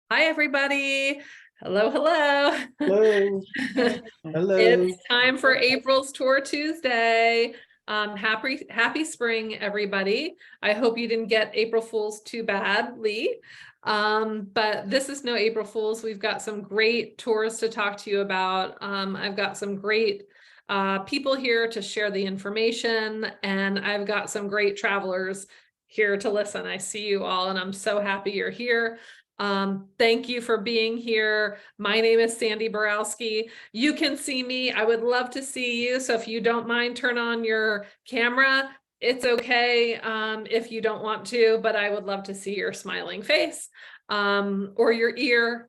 Hi, everybody. Hello, hello. Hello. Hello. It's time for April's Tour Tuesday. Happy spring, everybody. I hope you didn't get April Fools too badly. But this is no April Fools. We've got some great tours to talk to you about. I've got some great people here to share the information, and I've got some great travelers here to listen. I see you all, and I'm so happy you're here. Thank you for being here. My name is Sandy Borowski. You can see me. I would love to see you. So if you don't mind, turn on your camera. It's okay if you don't want to, but I would love to see your smiling face or your ear,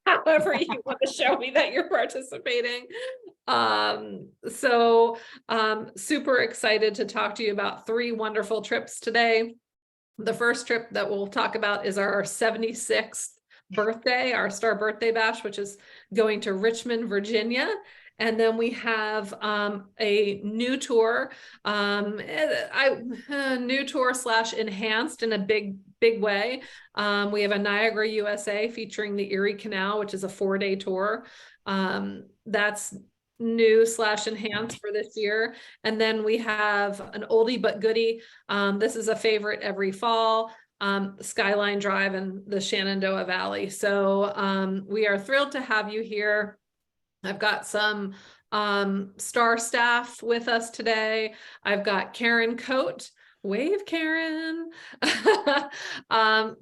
however you want to show me that you're participating. Super excited to talk to you about 3 wonderful trips today. The first trip that we'll talk about is our 76th birthday, our Starr birthday bash, which is going to Richmond, Virginia. And then we have a new tour, new tour / enhanced in a big way. We have a Niagara USA featuring the Erie Canal, which is a 4-day tour. That's new / enhanced for this year. And then we have an oldie but goodie. This is a favorite every fall, Skyline Drive in the Shenandoah Valley. So we are thrilled to have you here. I've got some Starr staff with us today. I've got Karen Coate. Wave, Karen.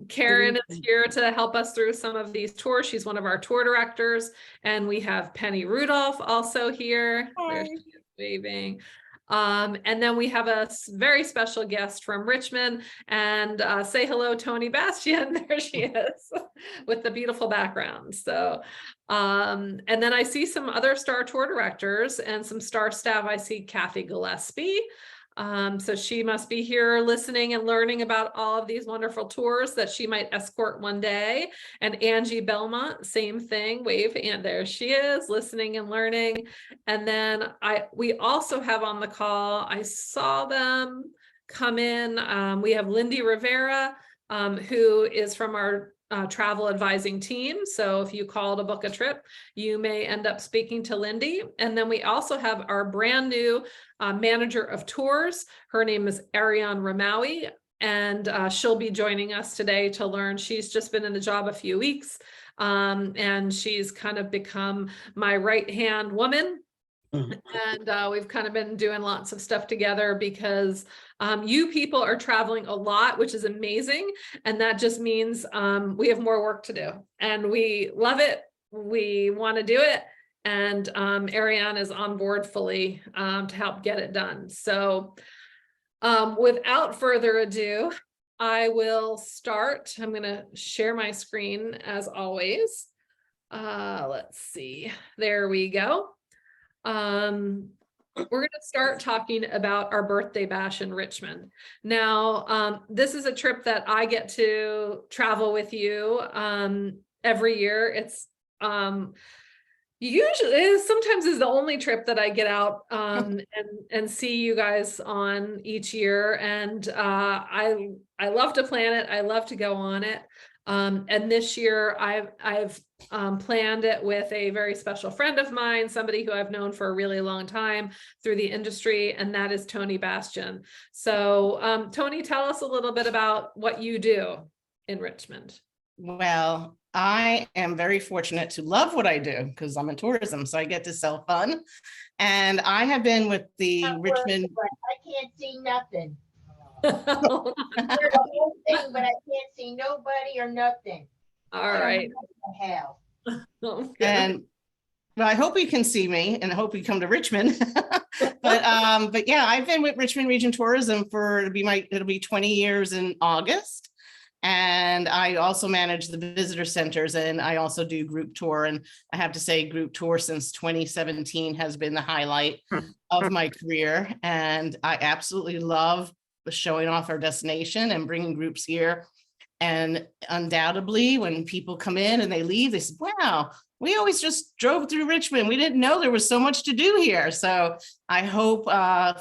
Karen is here to help us through some of these tours. She's one of our tour directors. And we have Penny Rudolph also here. Hi. There she is waving. And then we have a very special guest from Richmond. And say hello, Toni Bastian. There she is with the beautiful background. So, and then I see some other Starr tour directors and some Starr staff. I see Kathy Gillespie. So she must be here listening and learning about all of these wonderful tours that she might escort one day. And Angie Belmont, same thing, wave, and there she is, listening and learning. And then we also have on the call, I saw them come in. We have Lindy Rivera, who is from our travel advising team. So if you call to book a trip, you may end up speaking to Lindy. And then we also have our brand new manager of tours. Her name is Ariane Ramawi, and she'll be joining us today to learn. She's just been in the job a few weeks, and she's kind of become my right-hand woman. And we've kind of been doing lots of stuff together because you people are traveling a lot, which is amazing. And that just means we have more work to do, and we love it. We want to do it. And Ariane is on board fully to help get it done. So without further ado, I will start. I'm going to share my screen as always. Let's see. There we go. We're going to start talking about our birthday bash in Richmond. Now, this is a trip that I get to travel with you every year. It's usually sometimes is the only trip that I get out and see you guys on each year. And I love to plan it. I love to go on it. And this year I've planned it with a very special friend of mine, somebody who I've known for a really long time through the industry, and that is Toni Bastian. So Toni, tell us a little bit about what you do in Richmond. Well, I am very fortunate to love what I do because I'm in tourism, so I get to sell fun. And I have been with the Richmond. I can't see nothing. The whole thing, but I can't see nobody or nothing. All right. Hell. And well, I hope you can see me, and I hope you come to Richmond. But yeah, I've been with Richmond Region Tourism for it'll be 20 years in August. And I also manage the visitor centers, and I also do group tour. And I have to say, group tour since 2017 has been the highlight of my career. And I absolutely love showing off our destination and bringing groups here. And undoubtedly, when people come in and they leave, they say, wow, we always just drove through Richmond. We didn't know there was so much to do here. So I hope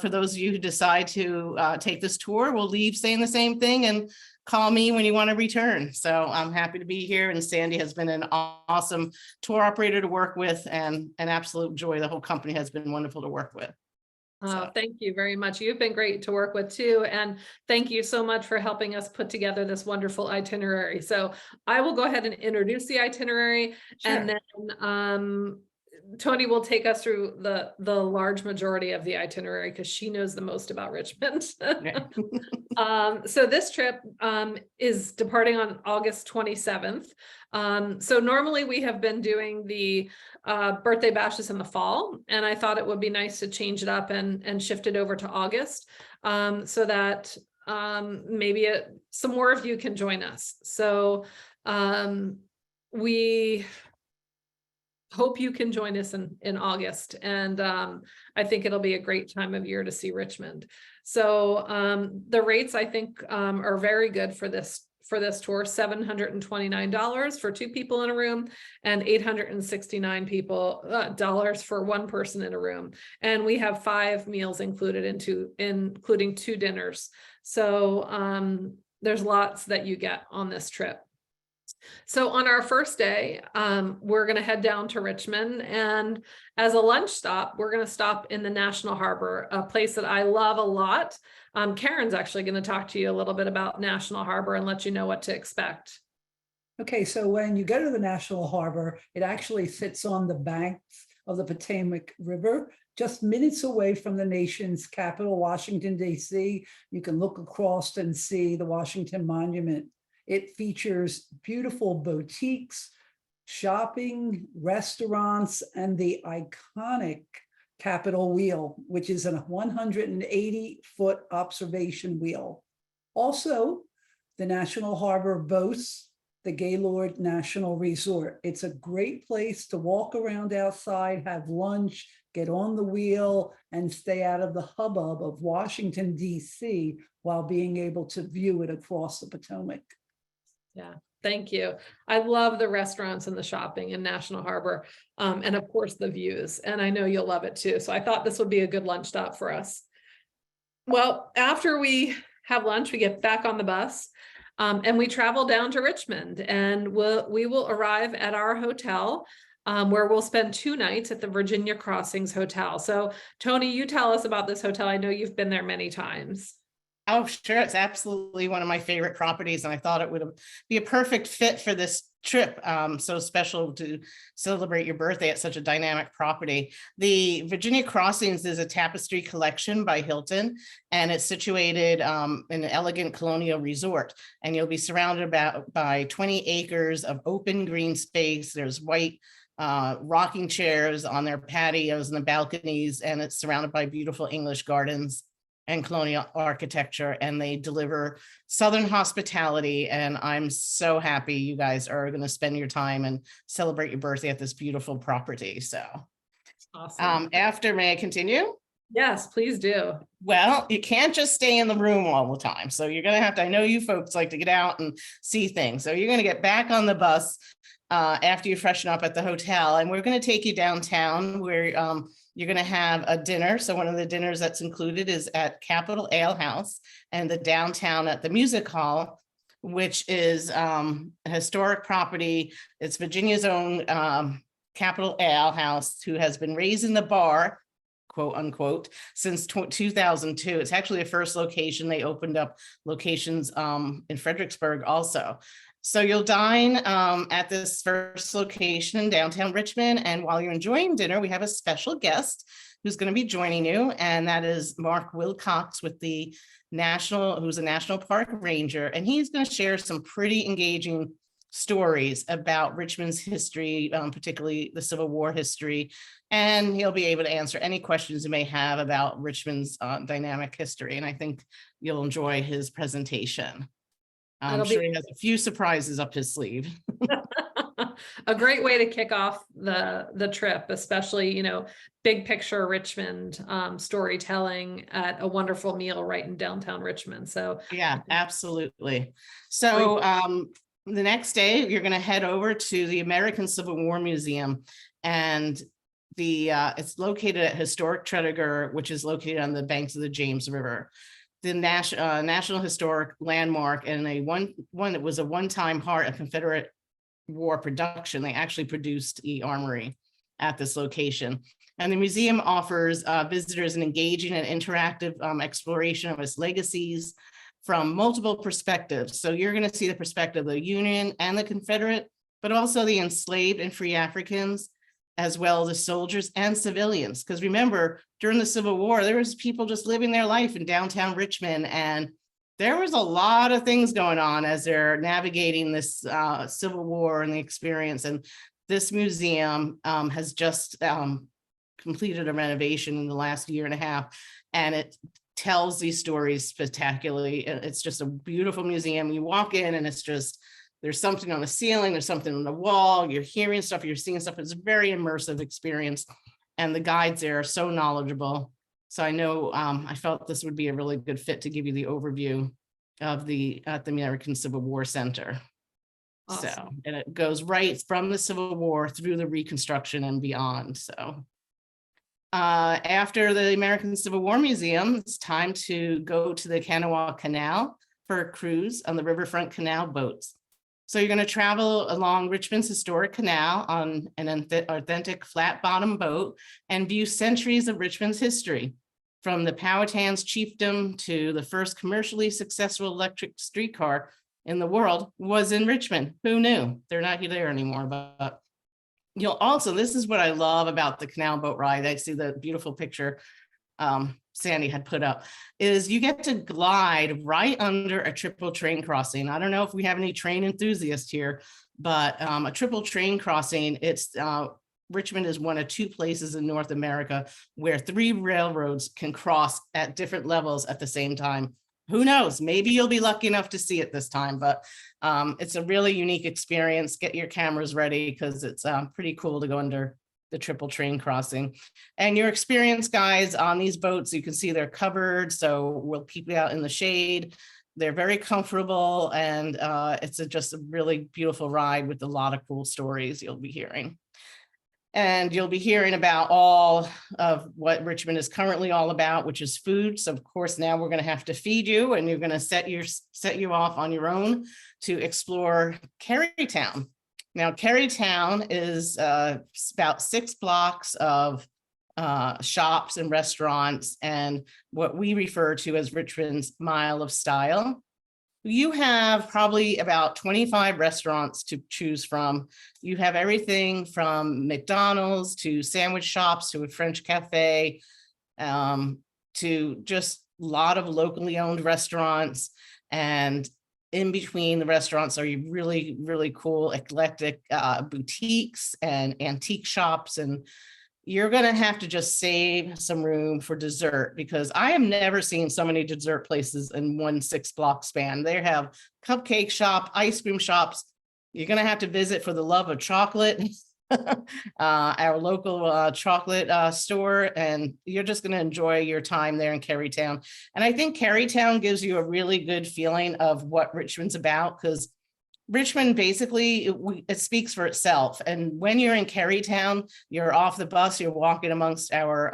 for those of you who decide to take this tour, will leave saying the same thing. And call me when you want to return. So I'm happy to be here, and Sandy has been an awesome tour operator to work with and an absolute joy. The whole company has been wonderful to work with. Oh, thank you very much. You've been great to work with too. And thank you so much for helping us put together this wonderful itinerary. So I will go ahead and introduce the itinerary, and then Toni will take us through the large majority of the itinerary because she knows the most about Richmond. So this trip is departing on August 27th. So normally we have been doing the birthday bashes in the fall, and I thought it would be nice to change it up and shift it over to August, so that maybe some more of you can join us. So we hope you can join us in August, and I think it'll be a great time of year to see Richmond. So the rates, I think, are very good for this tour. $729 for 2 people in a room, and $869 dollars for 1 person in a room. And we have 5 meals included including 2 dinners. So there's lots that you get on this trip. So on our first day, we're going to head down to Richmond, and as a lunch stop, we're going to stop in the National Harbor, a place that I love a lot. Karen's actually going to talk to you a little bit about National Harbor and let you know what to expect. Okay, so when you go to the National Harbor, it actually sits on the banks of the Potomac River, just minutes away from the nation's capital, Washington, D.C. You can look across and see the Washington Monument. It features beautiful boutiques, shopping, restaurants, and the iconic Capitol Wheel, which is a 180-foot observation wheel. Also, the National Harbor boasts the Gaylord National Resort. It's a great place to walk around outside, have lunch, get on the wheel, and stay out of the hubbub of Washington, D.C. while being able to view it across the Potomac. Yeah, thank you. I love the restaurants and the shopping in National Harbor, and of course the views, and I know you'll love it too. So I thought this would be a good lunch stop for us. Well, after we have lunch, we get back on the bus, and we travel down to Richmond, and we will arrive at our hotel, where we'll spend 2 nights at the Virginia Crossings Hotel. So Toni, you tell us about this hotel. I know you've been there many times. Oh, sure. It's absolutely one of my favorite properties, and I thought it would be a perfect fit for this trip. So special to celebrate your birthday at such a dynamic property. The Virginia Crossings is a tapestry collection by Hilton, and it's situated in an elegant colonial resort. And you'll be surrounded by 20 acres of open green space. There's white rocking chairs on their patios and the balconies, and it's surrounded by beautiful English gardens and colonial architecture, and they deliver Southern hospitality. And I'm so happy you guys are going to spend your time and celebrate your birthday at this beautiful property. So Awesome. May I continue? Yes, please do. Well, you can't just stay in the room all the time. So you're going to have to, I know you folks like to get out and see things. So you're going to get back on the bus after you freshen up at the hotel, and we're going to take you downtown where you're going to have a dinner. So one of the dinners that's included is at Capitol Ale House, and the downtown at the Music Hall, which is a historic property. It's Virginia's own Capitol Ale House, who has been raising the bar, quote unquote, since 2002. It's actually the first location. They opened up locations in Fredericksburg also. So you'll dine at this first location in downtown Richmond. And while you're enjoying dinner, we have a special guest who's going to be joining you. And that is Mark Wilcox with the who's a National Park Ranger. And he's going to share some pretty engaging stories about Richmond's history, particularly the Civil War history. And he'll be able to answer any questions you may have about Richmond's dynamic history. And I think you'll enjoy his presentation. I'm sure he has a few surprises up his sleeve. A great way to kick off the trip, especially, big picture Richmond storytelling at a wonderful meal right in downtown Richmond. So yeah, absolutely. So the next day, you're going to head over to the American Civil War Museum, and it's located at Historic Tredegar, which is located on the banks of the James River. the National Historic Landmark, and one that was a one-time part of Confederate War production. They actually produced the armory at this location. And the museum offers visitors an engaging and interactive exploration of its legacies from multiple perspectives. So you're going to see the perspective of the Union and the Confederate, but also the enslaved and free Africans, as well as the soldiers and civilians. Because remember, during the Civil War, there was people just living their life in downtown Richmond, and there was a lot of things going on as they're navigating this Civil War and the experience. And this museum has just completed a renovation in the last year and a half, and it tells these stories spectacularly. It's just a beautiful museum. You walk in and it's just, there's something on the ceiling, there's something on the wall, you're hearing stuff, you're seeing stuff. It's a very immersive experience. And the guides there are so knowledgeable. So I know I felt this would be a really good fit to give you the overview of the American Civil War Center. Awesome. So, and it goes right from the Civil War through the Reconstruction and beyond. So after the American Civil War Museum, it's time to go to the Kanawha Canal for a cruise on the riverfront canal boats. So you're going to travel along Richmond's historic canal on an authentic flat bottom boat and view centuries of Richmond's history, from the Powhatan's chiefdom to the first commercially successful electric streetcar in the world was in Richmond. Who knew? They're not there anymore, but you'll also, this is what I love about the canal boat ride. I see the beautiful picture Sandy had put up, is you get to glide right under a triple train crossing. I don't know if we have any train enthusiasts here, but a triple train crossing, it's Richmond is one of two places in North America where 3 railroads can cross at different levels at the same time. Who knows? Maybe you'll be lucky enough to see it this time, but it's a really unique experience. Get your cameras ready because it's pretty cool to go under the triple train crossing. And your experienced guys on these boats, you can see they're covered, so we'll keep you out in the shade. They're very comfortable, and it's just a really beautiful ride with a lot of cool stories you'll be hearing. And you'll be hearing about all of what Richmond is currently all about, which is food. So of course, now we're going to have to feed you, and you're going to set you off on your own to explore Carytown. Now, Carytown is about 6 blocks of shops and restaurants, and what we refer to as Richmond's Mile of Style. You have probably about 25 restaurants to choose from. You have everything from McDonald's to sandwich shops to a French cafe, to just a lot of locally owned restaurants. And in between the restaurants are really, really cool, eclectic boutiques and antique shops. And you're going to have to just save some room for dessert, because I have never seen so many dessert places in one 6-block span. They have cupcake shop, ice cream shops. You're going to have to visit for the love of chocolate, our local chocolate store, and you're just going to enjoy your time there in Carytown. And I think Carytown gives you a really good feeling of what Richmond's about, because Richmond basically, it speaks for itself. And when you're in Carytown, you're off the bus, you're walking amongst our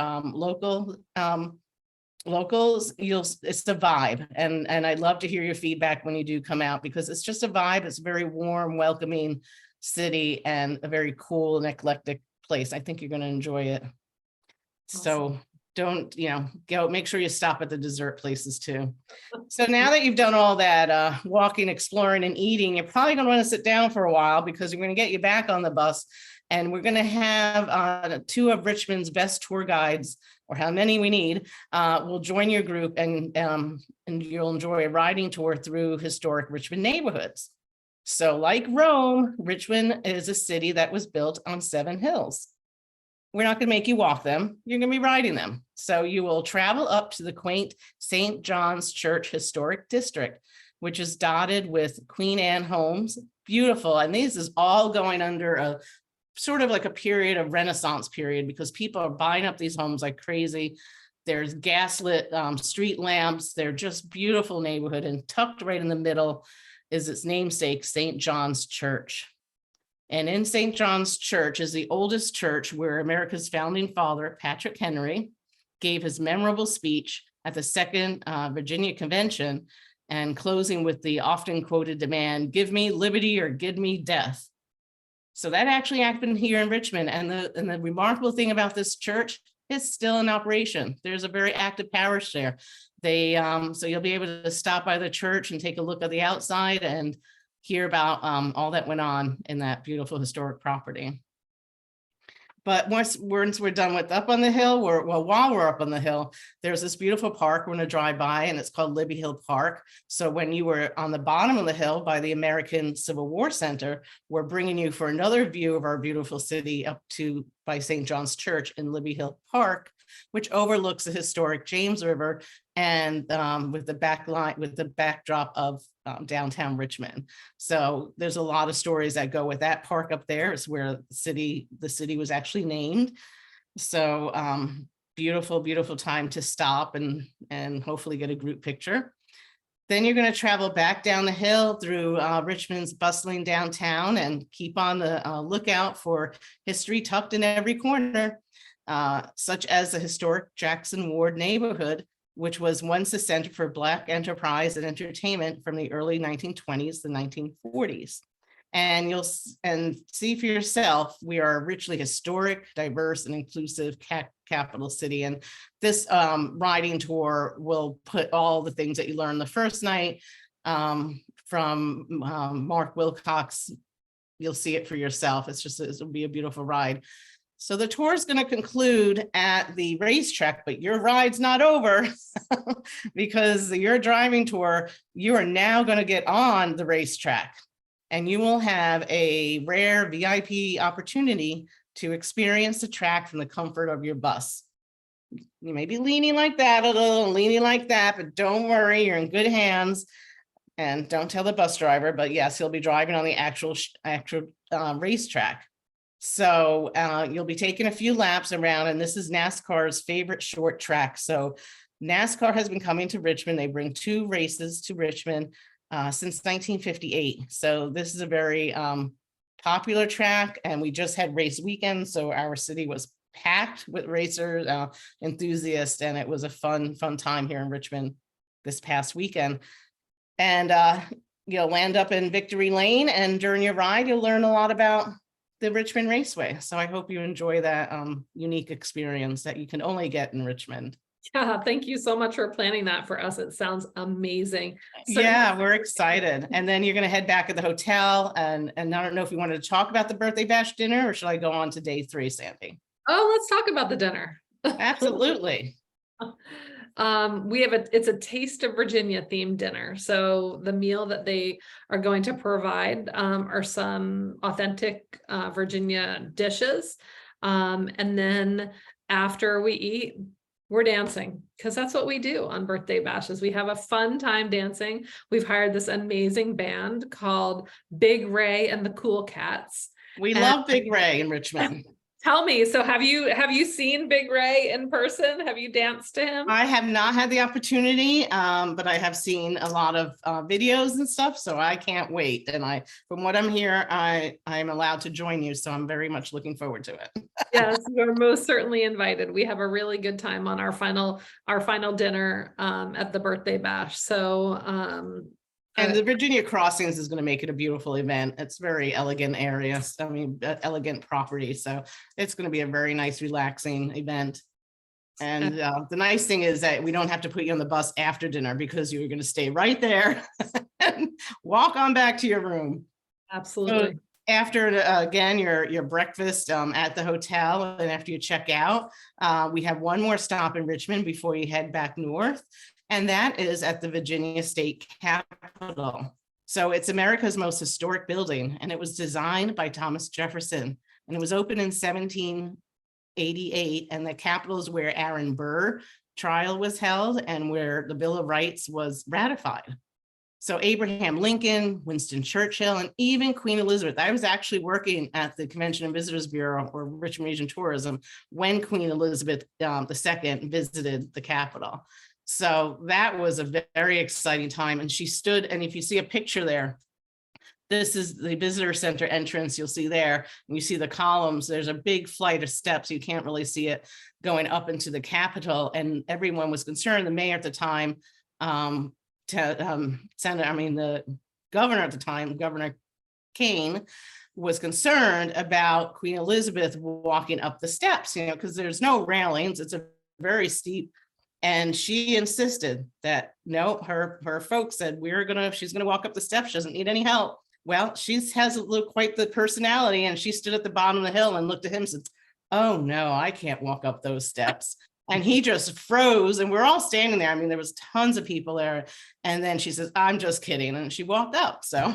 locals, it's the vibe. And I'd love to hear your feedback when you do come out, because it's just a vibe. It's a very warm, welcoming city and a very cool and eclectic place. I think you're going to enjoy it. Awesome. So don't, go, make sure you stop at the dessert places too. So now that you've done all that walking, exploring, and eating, you're probably going to want to sit down for a while, because we're going to get you back on the bus, and we're going to have 2 of Richmond's best tour guides, or how many we need, will join your group, and you'll enjoy a riding tour through historic Richmond neighborhoods. So like Rome, Richmond is a city that was built on 7 hills. We're not going to make you walk them. You're going to be riding them. So you will travel up to the quaint St. John's Church Historic District, which is dotted with Queen Anne homes. Beautiful. And this is all going under a sort of like a period of Renaissance period, because people are buying up these homes like crazy. There's gaslit street lamps. They're just beautiful neighborhood, and tucked right in the middle is its namesake, St. John's Church. And in St. John's Church is the oldest church where America's founding father, Patrick Henry, gave his memorable speech, at the Second Virginia Convention, and closing with the often quoted demand, "Give me liberty or give me death." So that actually happened here in Richmond. And the remarkable thing about this church, is still in operation. There's a very active parish there. So you'll be able to stop by the church and take a look at the outside and hear about all that went on in that beautiful historic property. But once we're done with up on the hill, while we're up on the hill, there's this beautiful park we're going to drive by, and it's called Libby Hill Park. So when you were on the bottom of the hill by the American Civil War Center, we're bringing you for another view of our beautiful city up to by St. John's Church in Libby Hill Park, which overlooks the historic James River, and with the backdrop of downtown Richmond. So there's a lot of stories that go with that park up there. It's where the city was actually named. So beautiful, beautiful time to stop and hopefully get a group picture. Then you're going to travel back down the hill through Richmond's bustling downtown and keep on the lookout for history tucked in every corner, such as the historic Jackson Ward neighborhood, which was once a center for Black enterprise and entertainment from the early 1920s to 1940s. And you'll see for yourself, we are a richly historic, diverse, and inclusive capital city. And this riding tour will put all the things that you learned the first night from Mark Wilcox. You'll see it for yourself. It'll be a beautiful ride. So the tour is going to conclude at the racetrack, but your ride's not over because your driving tour, you are now going to get on the racetrack, and you will have a rare VIP opportunity to experience the track from the comfort of your bus. You may be leaning like that a little, leaning like that, but don't worry, you're in good hands. And don't tell the bus driver, but yes, he'll be driving on the actual racetrack. So you'll be taking a few laps around, and this is NASCAR's favorite short track. So NASCAR has been coming to Richmond. They bring 2 races to Richmond since 1958. So this is a very popular track, and we just had race weekend. So our city was packed with racers, enthusiasts, and it was a fun time here in Richmond this past weekend. And you'll land up in Victory Lane, and during your ride, you'll learn a lot about the Richmond Raceway. So I hope you enjoy that unique experience that you can only get in Richmond. Yeah, thank you so much for planning that for us. It sounds amazing. Yeah, we're excited. And then you're going to head back to the hotel. And I don't know if you wanted to talk about the birthday bash dinner, or should I go on to day 3, Sandy? Oh, let's talk about the dinner. Absolutely. It's a Taste of Virginia themed dinner. So the meal that they are going to provide are some authentic Virginia dishes. And then after we eat, we're dancing, because that's what we do on birthday bashes. We have a fun time dancing. We've hired this amazing band called Big Ray and the Cool Cats. We love Big Ray in Richmond. Tell me, so have you seen Big Ray in person? Have you danced to him? I have not had the opportunity, but I have seen a lot of videos and stuff, so I can't wait. And from what I'm here, I'm allowed to join you, so I'm very much looking forward to it. Yes, you're most certainly invited. We have a really good time on our final dinner at the birthday bash. So and the Virginia Crossings is going to make it a beautiful event. It's very elegant area. I mean, elegant property. So it's going to be a very nice, relaxing event. And the nice thing is that we don't have to put you on the bus after dinner, because you're going to stay right there and walk on back to your room. Absolutely. So after, again, your breakfast at the hotel, and after you check out, we have one more stop in Richmond before you head back north. And that is at the Virginia State Capitol. So it's America's most historic building, and it was designed by Thomas Jefferson, and it was opened in 1788. And the Capitol is where Aaron Burr trial was held and where the Bill of Rights was ratified. So Abraham Lincoln, Winston Churchill, and even Queen Elizabeth. I was actually working at the Convention and Visitors Bureau, or Richmond Region Tourism, when Queen Elizabeth II visited the Capitol. So that was a very exciting time. And she stood, and if you see a picture there, this is the visitor center entrance. You'll see there, and you see the columns. There's a big flight of steps. You can't really see it going up into the Capitol. And everyone was concerned. The mayor at the time, the governor at the time, Governor Kane, was concerned about Queen Elizabeth walking up the steps, because there's no railings. It's a very steep. And she insisted that no, her folks said she's gonna walk up the steps. She doesn't need any help. Well, she has quite the personality, and she stood at the bottom of the hill and looked at him and said, "Oh no, I can't walk up those steps." And he just froze, and we're all standing there. I mean, there was tons of people there. And then she says, "I'm just kidding," and she walked up. So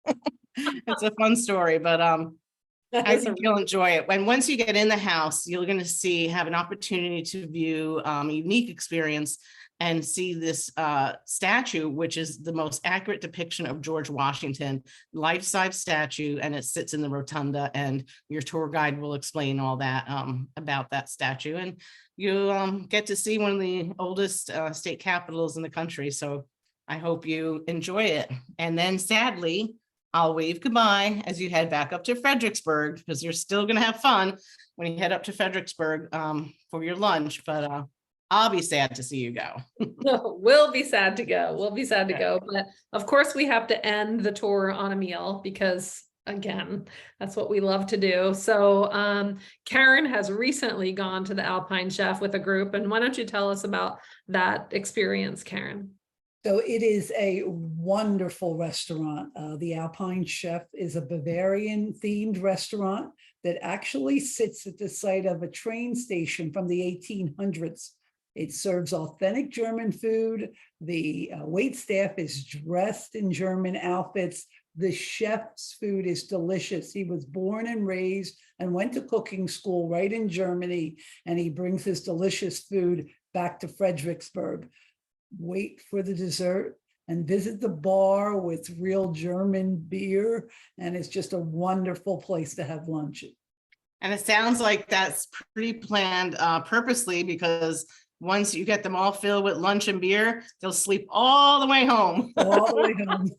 it's a fun story, but I think you'll enjoy it. And once you get in the house, you're going to have an opportunity to view a unique experience and see this statue, which is the most accurate depiction of George Washington, life-size statue, and it sits in the rotunda, and your tour guide will explain all that about that statue. And you get to see one of the oldest state capitals in the country. So I hope you enjoy it. And then sadly, I'll wave goodbye as you head back up to Fredericksburg, because you're still going to have fun when you head up to Fredericksburg for your lunch. But I'll be sad to see you go. No, we'll be sad to go. We'll be sad to go. But of course, we have to end the tour on a meal because, again, that's what we love to do. So Karen has recently gone to the Alpine Chef with a group. And why don't you tell us about that experience, Karen? So it is a wonderful restaurant. The Alpine Chef is a Bavarian themed restaurant that actually sits at the site of a train station from the 1800s. It serves authentic German food. The wait staff is dressed in German outfits. The chef's food is delicious. He was born and raised and went to cooking school right in Germany, and he brings his delicious food back to Fredericksburg. Wait for the dessert and visit the bar with real German beer, and it's just a wonderful place to have lunch. And it sounds like that's pre-planned purposely, because once you get them all filled with lunch and beer, they'll sleep all the way home. All the way home.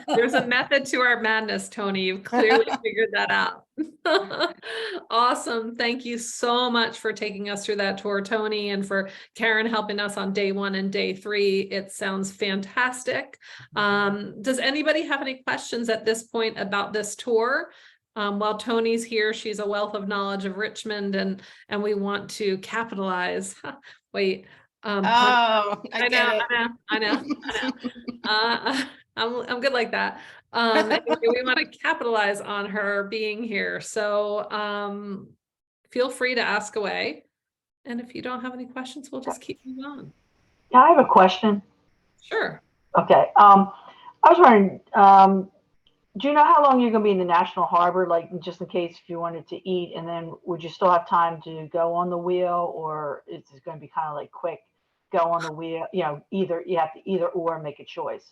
There's a method to our madness, Toni. You've clearly figured that out. Awesome. Thank you so much for taking us through that tour, Toni, and for Karen helping us on day 1 and day 3. It sounds fantastic. Does anybody have any questions at this point about this tour? While Toni's here, she's a wealth of knowledge of Richmond, and we want to capitalize. Wait. I know. I'm good like that. Anyway, we want to capitalize on her being here. So feel free to ask away. And if you don't have any questions, we'll just keep moving on. Yeah, I have a question. Sure. Okay. I was wondering, do you know how long you're going to be in the National Harbor, like just in case if you wanted to eat, and then would you still have time to go on the wheel, or is it going to be kind of like quick, go on the wheel, either you have to either or make a choice?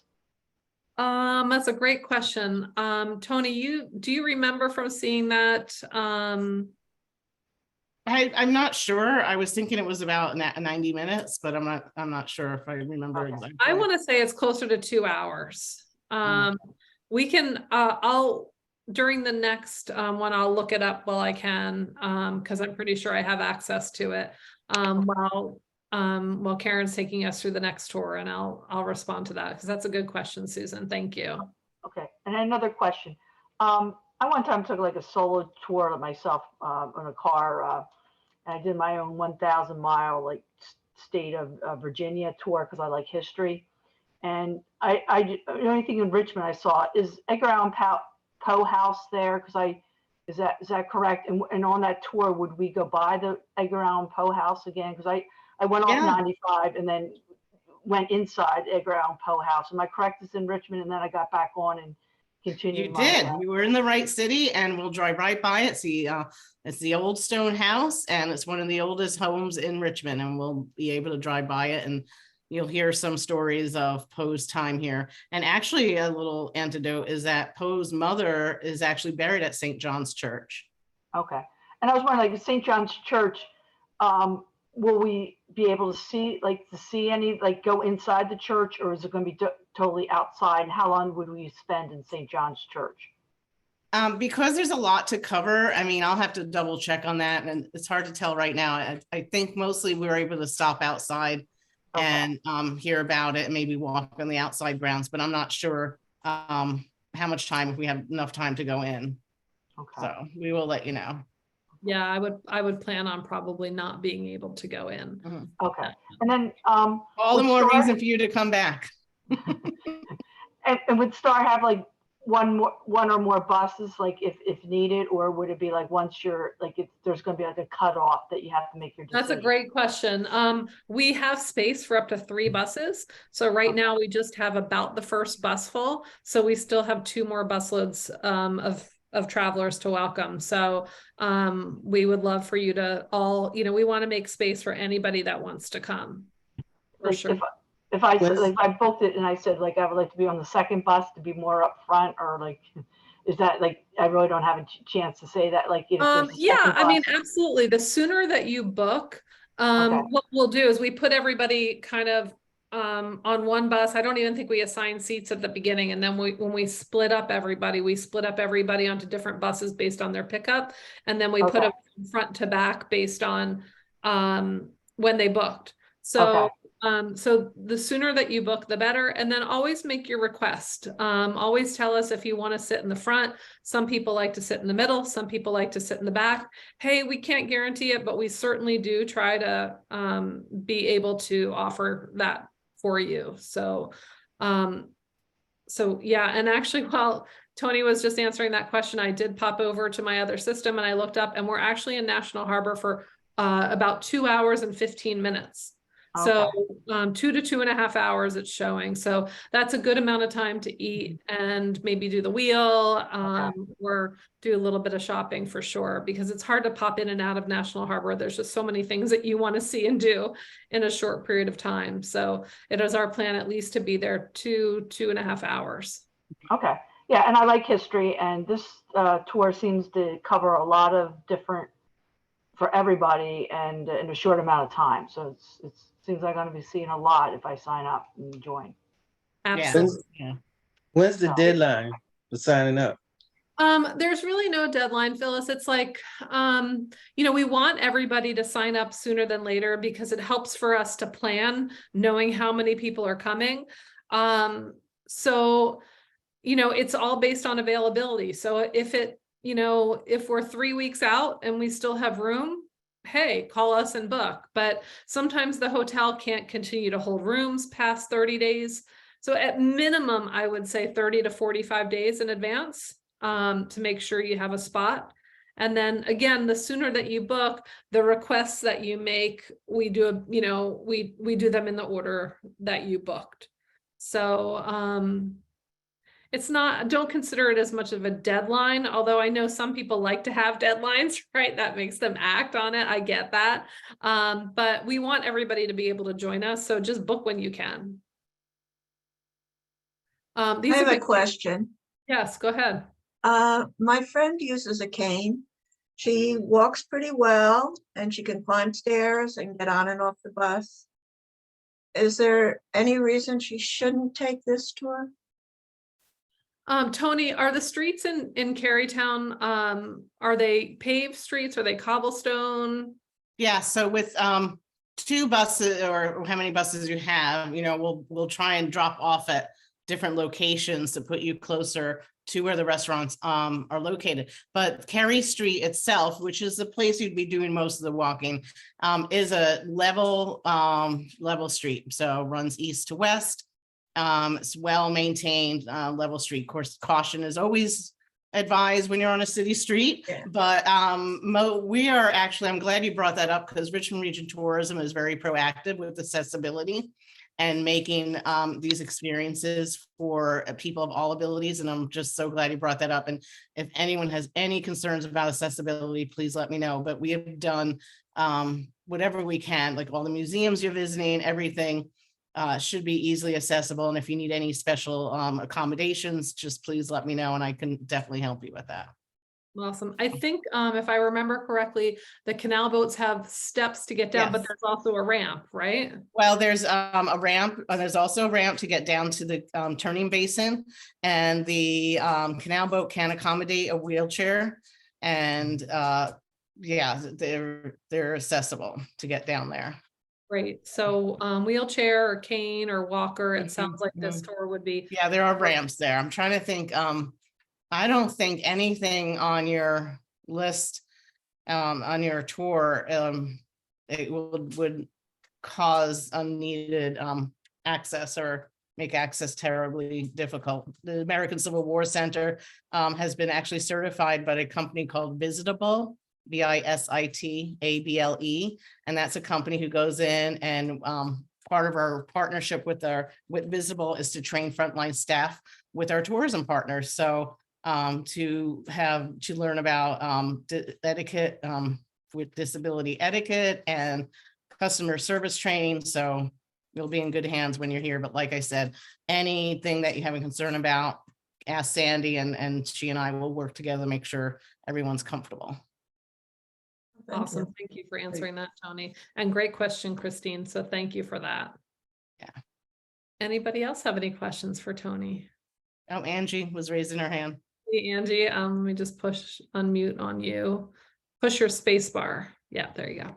That's a great question. Toni, do you remember from seeing that? I'm not sure. I was thinking it was about 90 minutes, but I'm not sure if I remember exactly. I want to say it's closer to 2 hours. We can, during the next one, I'll look it up while I can, because I'm pretty sure I have access to it while Karen's taking us through the next tour, and I'll respond to that, because that's a good question, Susan. Thank you. Okay. And another question. I one time took like a solo tour myself in a car, and I did my own 1,000-mile like state of Virginia tour because I like history. And the only thing in Richmond I saw is Edgar Allan Poe House there, because is that correct? And on that tour, would we go by the Edgar Allan Poe House again? Because I went off 95 and then went inside Edgar Allan Poe House. Am I correct? It's in Richmond, and then I got back on and continued. You did. You were in the right city, and we'll drive right by it. See, it's the old stone house, and it's one of the oldest homes in Richmond, and we'll be able to drive by it, and you'll hear some stories of Poe's time here. And actually, a little anecdote is that Poe's mother is actually buried at St. John's Church. Okay. And I was wondering, like St. John's Church, will we be able to see any, like go inside the church, or is it going to be totally outside? And how long would we spend in St. John's Church? Because there's a lot to cover. I mean, I'll have to double check on that, and it's hard to tell right now. I think mostly we were able to stop outside and hear about it and maybe walk on the outside grounds, but I'm not sure how much time, if we have enough time to go in. Okay. So we will let you know. Yeah, I would plan on probably not being able to go in. Okay. And then All the would more Starr- reason for you to come back. and would Starr have like one or more buses, like if needed, or would it be like once you're like, if there's going to be like a cutoff that you have to make your decision? That's a great question. We have space for up to 3 buses. So right now we just have about the first bus full. So we still have 2 more busloads of travelers to welcome. So we would love for you to all, we want to make space for anybody that wants to come. For Like, sure. If I said, like, I booked it and I said, like, I would like to be on the second bus to be more up front, or like, is that like, I really don't have a chance to say that, like, if there's a Yeah, second I mean, bus. absolutely. The sooner that you book, Okay. what we'll do is we put everybody kind of on one bus. I don't even think we assign seats at the beginning. And then when we split up everybody, onto different buses based on their pickup. And then we put them front to back based on when they booked. So so the sooner that you book, the better. And then always make your request. Always tell us if you want to sit in the front. Some people like to sit in the middle. Some people like to sit in the back. Hey, we can't guarantee it, but we certainly do try to be able to offer that for you. So, so yeah. And actually, while Toni was just answering that question, I did pop over to my other system and I looked up, and we're actually in National Harbor for about 2 hours and 15 minutes. So 2 to 2.5 hours it's showing. So that's a good amount of time to eat and maybe do the wheel or do a little bit of shopping for sure, because it's hard to pop in and out of National Harbor. There's just so many things that you want to see and do in a short period of time. So it is our plan at least to be there 2.5 hours. Okay. Yeah. And I like history, and this tour seems to cover a lot of different for everybody and in a short amount of time. So it seems like I'm going to be seeing a lot if I sign up and join. Absolutely. Yeah. When's the deadline for signing up? There's really no deadline, Phyllis. It's like, we want everybody to sign up sooner than later because it helps for us to plan, knowing how many people are coming. So, it's all based on availability. So if we're 3 weeks out and we still have room, hey, call us and book. But sometimes the hotel can't continue to hold rooms past 30 days. So at minimum, I would say 30 to 45 days in advance to make sure you have a spot. And then again, the sooner that you book, the requests that you make, we do, we do them in the order that you booked. So it's not, don't consider it as much of a deadline, although I know some people like to have deadlines, right? That makes them act on it. I get that. But we want everybody to be able to join us. So just book when you can. I have a question. Yes, go ahead. My friend uses a cane. She walks pretty well and she can climb stairs and get on and off the bus. Is there any reason she shouldn't take this tour? Toni, are the streets in Carytown, are they paved streets? Are they cobblestone? Yeah, so with 2 buses, or how many buses you have, we'll try and drop off at different locations to put you closer to where the restaurants are located. But Cary Street itself, which is the place you'd be doing most of the walking, is a level street. So runs east to west. It's well-maintained level street. Of course, caution is always advised when you're on a city street, but we are actually, I'm glad you brought that up, because Richmond Region Tourism is very proactive with accessibility and making these experiences for people of all abilities. And I'm just so glad you brought that up. And if anyone has any concerns about accessibility, please let me know. But we have done whatever we can, like all the museums you're visiting, everything should be easily accessible. And if you need any special accommodations, just please let me know and I can definitely help you with that. Awesome. I think if I remember correctly, the canal boats have steps to get down, but Yes. there's also a ramp, right? Well, there's a ramp, there's also a ramp to get down to the turning basin, and the canal boat can accommodate a wheelchair. And yeah, they're accessible to get down there. Great. So wheelchair or cane or walker, it sounds like this Mhm. tour would be. Yeah, there are ramps there. I'm trying to think, I don't think anything on your list, on your tour, it would cause unneeded access or make access terribly difficult. The American Civil War Center has been actually certified by a company called Visitable, Visitable, and that's a company who goes in and part of our partnership with Visible is to train frontline staff with our tourism partners. So to learn about etiquette, with disability etiquette and customer service training. So you'll be in good hands when you're here. But like I said, anything that you have a concern about, ask Sandy, and she and I will work together to make sure everyone's comfortable. Awesome. Thank you for answering that, Tony. And great question, Christine. So thank you for that. Yeah. Anybody else have any questions for Tony? Oh, Angie was raising her hand. Hey, Angie, let me just push unmute on you. Push your space bar. Yeah, there you go.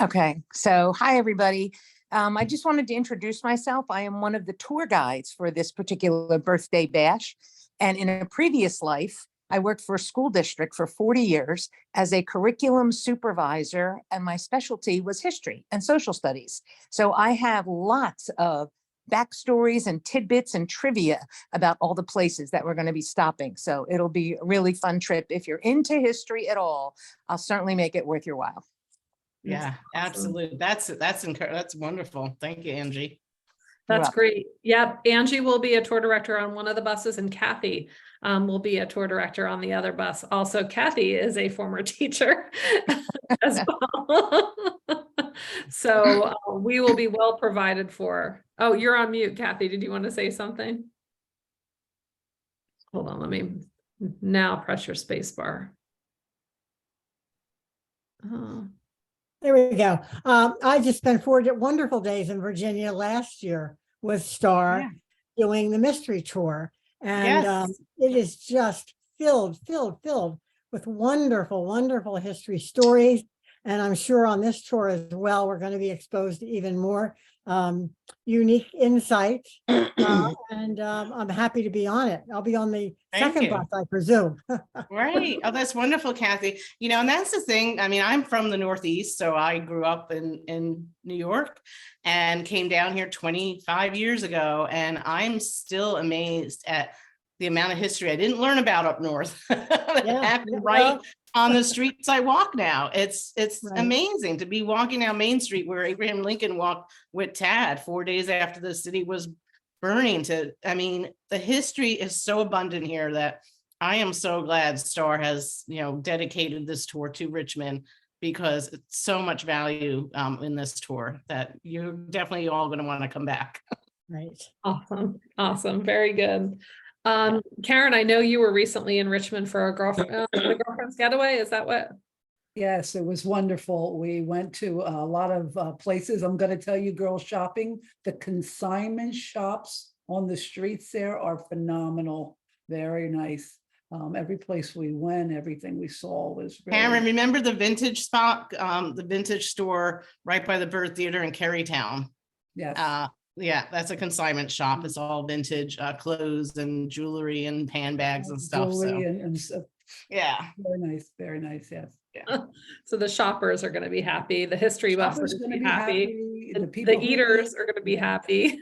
Okay, so hi, everybody. I just wanted to introduce myself. I am one of the tour guides for this particular birthday bash. And in a previous life, I worked for a school district for 40 years as a curriculum supervisor, and my specialty was history and social studies. So I have lots of backstories and tidbits and trivia about all the places that we're going to be stopping. So it'll be a really fun trip. If you're into history at all, I'll certainly make it worth your while. Yeah, awesome. absolutely. That's wonderful. Thank you, Angie. That's welcome. great. Yep. Angie will be a tour director on one of the buses, and Kathy will be a tour director on the other bus. Also, Kathy is a former teacher as well. So we will be well provided for. Oh, you're on mute, Kathy. Did you want to say something? Hold on. Let me now press your space bar. There we go. I just spent 4 wonderful days in Virginia last year with Starr Yeah. doing the mystery tour. And Yes. it is just filled with wonderful, wonderful history stories. And I'm sure on this tour as well, we're going to be exposed to even more unique insights. And I'm happy to be on it. I'll be on the Thank second you. bus, I presume. Right. Oh, that's wonderful, Kathy. You know, and that's the thing. I mean, I'm from the Northeast, so I grew up in New York and came down here 25 years ago. And I'm still amazed at the amount of history I didn't learn about up north. That happened right on the streets I walk now. It's Right. amazing to be walking down Main Street where Abraham Lincoln walked with Tad 4 days after the city was burning. I mean, the history is so abundant here that I am so glad Starr has, dedicated this tour to Richmond, because it's so much value in this tour that you're definitely all going to want to come back. Right. Awesome. Awesome. Very good. Karen, I know you were recently in Richmond for a girlfriend's getaway. Is that what? Yes, it was wonderful. We went to a lot of places. I'm going to tell you, girls shopping, the consignment shops on the streets there are phenomenal. Very nice. Every place we went, everything we saw was really. Karen, remember the vintage spot, the vintage store right by the Bird Theater in Carytown? Yes. Yeah, that's a consignment shop. It's all vintage clothes and jewelry and handbags and stuff. Jewelry So and stuff. yeah. Very nice, very nice, yes. So the shoppers are going to be happy. The history buffs are Shoppers going to be gonna happy. The The people who eaters eat. are going to be happy.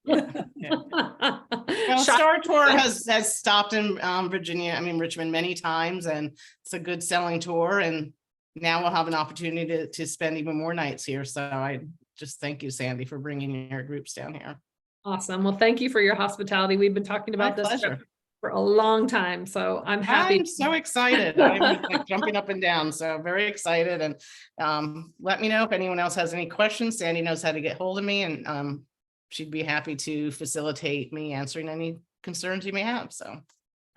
Well, Starr Tour has stopped in Richmond many times, and it's a good selling tour. And now we'll have an opportunity to spend even more nights here. So I just thank you, Sandy, for bringing your groups down here. Awesome. Well, thank you for your hospitality. We've been talking about My this pleasure. trip for a long time, so I'm happy. I'm so excited. I'm like jumping up and down. So very excited. And let me know if anyone else has any questions. Sandy knows how to get hold of me, and she'd be happy to facilitate me answering any concerns you may have. So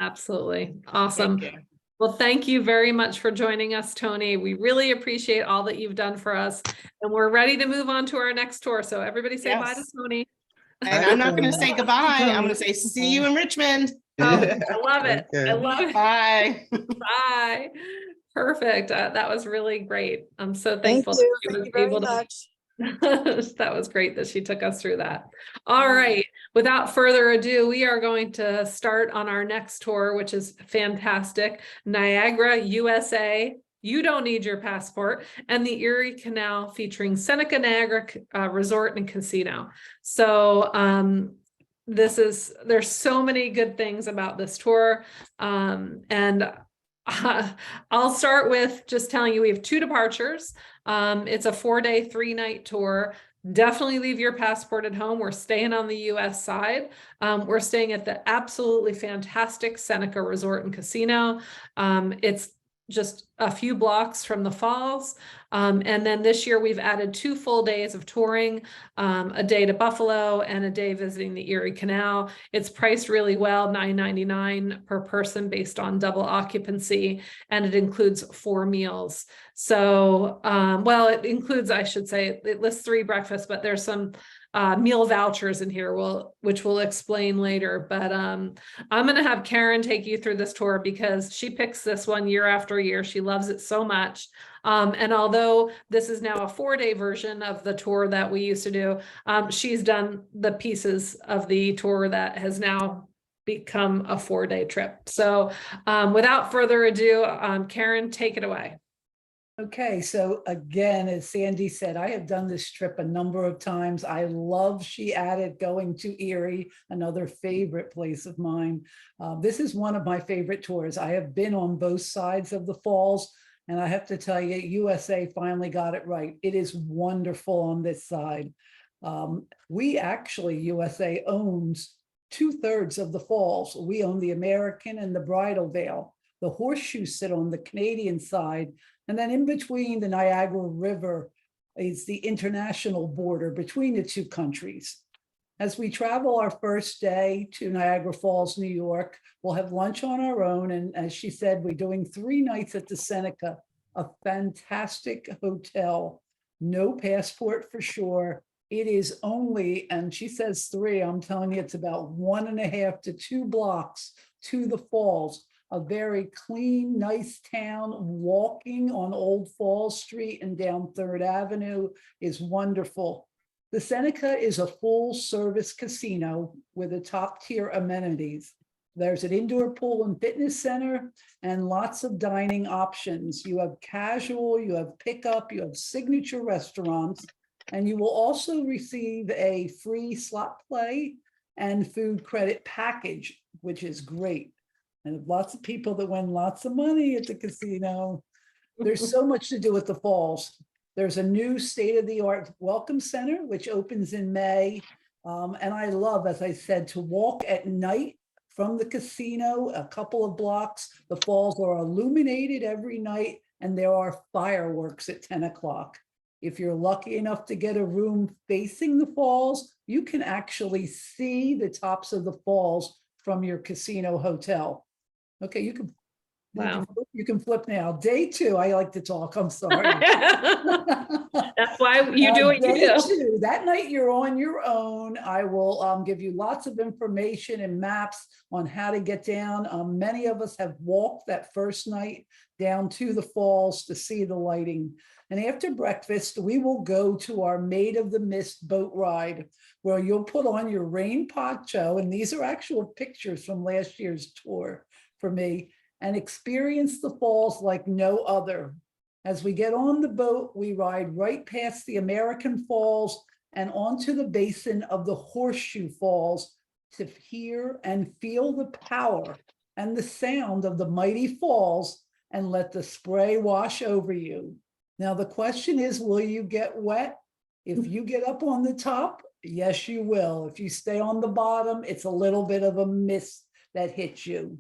Absolutely. Awesome. thank you. Well, thank you very much for joining us, Toni. We really appreciate all that you've done for us, and we're ready to move on to our next tour. So everybody say bye to Yes. Toni. And I'm not going to say goodbye. I'm going Tony. to say see you in Richmond. Oh, I love it. I Okay. love it. Bye. Bye. Perfect. That was really great. I'm so Thank thankful that you. she Thank was you very able to. much. That was great that she took us through that. All right. Without further ado, we are going to start on our next tour, which is fantastic. Niagara, USA. You don't need your passport, and the Erie Canal featuring Seneca Niagara Resort and Casino. So there's so many good things about this tour. And I'll start with just telling you we have 2 departures. It's a 4-day, 3-night tour. Definitely leave your passport at home. We're staying on the US side. We're staying at the absolutely fantastic Seneca Resort and Casino. It's just a few blocks from the falls. And then this year we've added 2 full days of touring, a day to Buffalo and a day visiting the Erie Canal. It's priced really well, $9.99 per person based on double occupancy, and it includes 4 meals. So, well, it includes, I should say, it lists 3 breakfasts, but there's some meal vouchers in here, which we'll explain later. But I'm going to have Karen take you through this tour because she picks this one year after year. She loves it so much. And although this is now a 4-day version of the tour that we used to do, she's done the pieces of the tour that has now become a 4-day trip. So without further ado, Karen, take it away. Okay, so again, as Sandy said, I have done this trip a number of times. I love she added going to Erie, another favorite place of mine. This is one of my favorite tours. I have been on both sides of the falls, and I have to tell you, USA finally got it right. It is wonderful on this side. We actually, USA owns 2/3 of the falls. We own the American and the Bridal Veil. The horseshoes sit on the Canadian side. And then in between the Niagara River is the international border between the 2 countries. As we travel our first day to Niagara Falls, New York, we'll have lunch on our own. And as she said, we're doing 3 nights at the Seneca, a fantastic hotel, no passport for sure. It is only, and she says 3, I'm telling you, it's about 1.5 to 2 blocks to the falls. A very clean, nice town. Walking on Old Falls Street and down 3rd Avenue is wonderful. The Seneca is a full-service casino with a top-tier amenities. There's an indoor pool and fitness center and lots of dining options. You have casual, you have pickup, you have signature restaurants, and you will also receive a free slot play and food credit package, which is great. And lots of people that win lots of money at the casino. There's so much to do at the falls. There's a new state-of-the-art welcome center, which opens in May. And I love, as I said, to walk at night from the casino, a couple of blocks. The falls are illuminated every night, and there are fireworks at 10 o'clock. If you're lucky enough to get a room facing the falls, you can actually see the tops of the falls from your casino hotel. Okay, you can. Wow. You can flip now. Day 2, I like to talk, I'm sorry. That's why you do what you Day do. 2, that night you're on your own. I will give you lots of information and maps on how to get down. Many of us have walked that first night down to the falls to see the lighting. And after breakfast, we will go to our Maid of the Mist boat ride, where you'll put on your rain poncho, and these are actual pictures from last year's tour for me, and experience the falls like no other. As we get on the boat, we ride right past the American Falls and onto the basin of the Horseshoe Falls to hear and feel the power and the sound of the mighty falls and let the spray wash over you. Now, the question is, will you get wet? If you get up on the top, yes, you will. If you stay on the bottom, it's a little bit of a mist that hits you.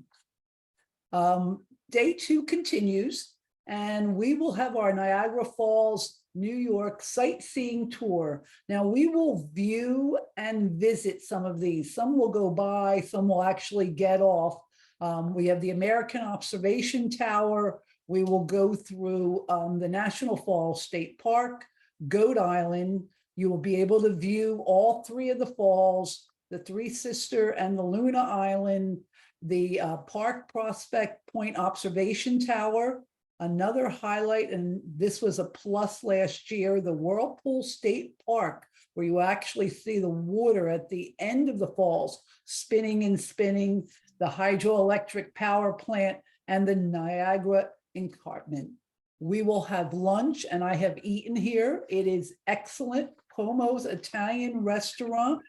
Day 2 continues, and we will have our Niagara Falls, New York sightseeing tour. Now, we will view and visit some of these. Some will go by, some will actually get off. We have the American Observation Tower. We will go through the National Falls State Park, Goat Island. You will be able to view all three of the falls, the Three Sister and the Luna Island, the Park Prospect Point Observation Tower. Another highlight, and this was a plus last year, the Whirlpool State Park, where you actually see the water at the end of the falls spinning and spinning, the hydroelectric power plant, and the Niagara Escarpment. We will have lunch, and I have eaten here. It is excellent. Como's Italian restaurant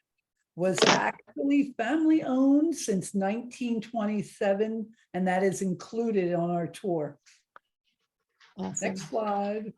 was actually family owned since 1927, and that is included on our tour. Awesome. Next slide.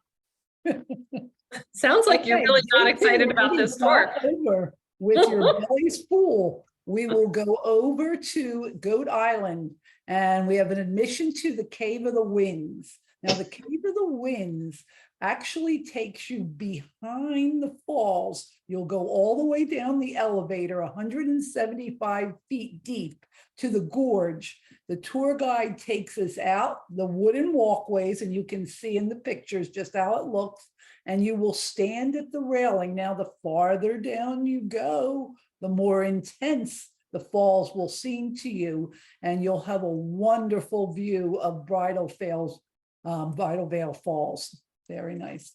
Sounds like you're Okay, really not day excited two, about it this is tour. not over. With your bellies full, we will go over to Goat Island, and we have an admission to the Cave of the Winds. Now, the Cave of the Winds actually takes you behind the falls. You'll go all the way down the elevator, 175 feet deep, to the gorge. The tour guide takes us out the wooden walkways, and you can see in the pictures just how it looks. And you will stand at the railing. Now, the farther down you go, the more intense the falls will seem to you, and you'll have a wonderful view of Bridal Veil Falls. Very nice.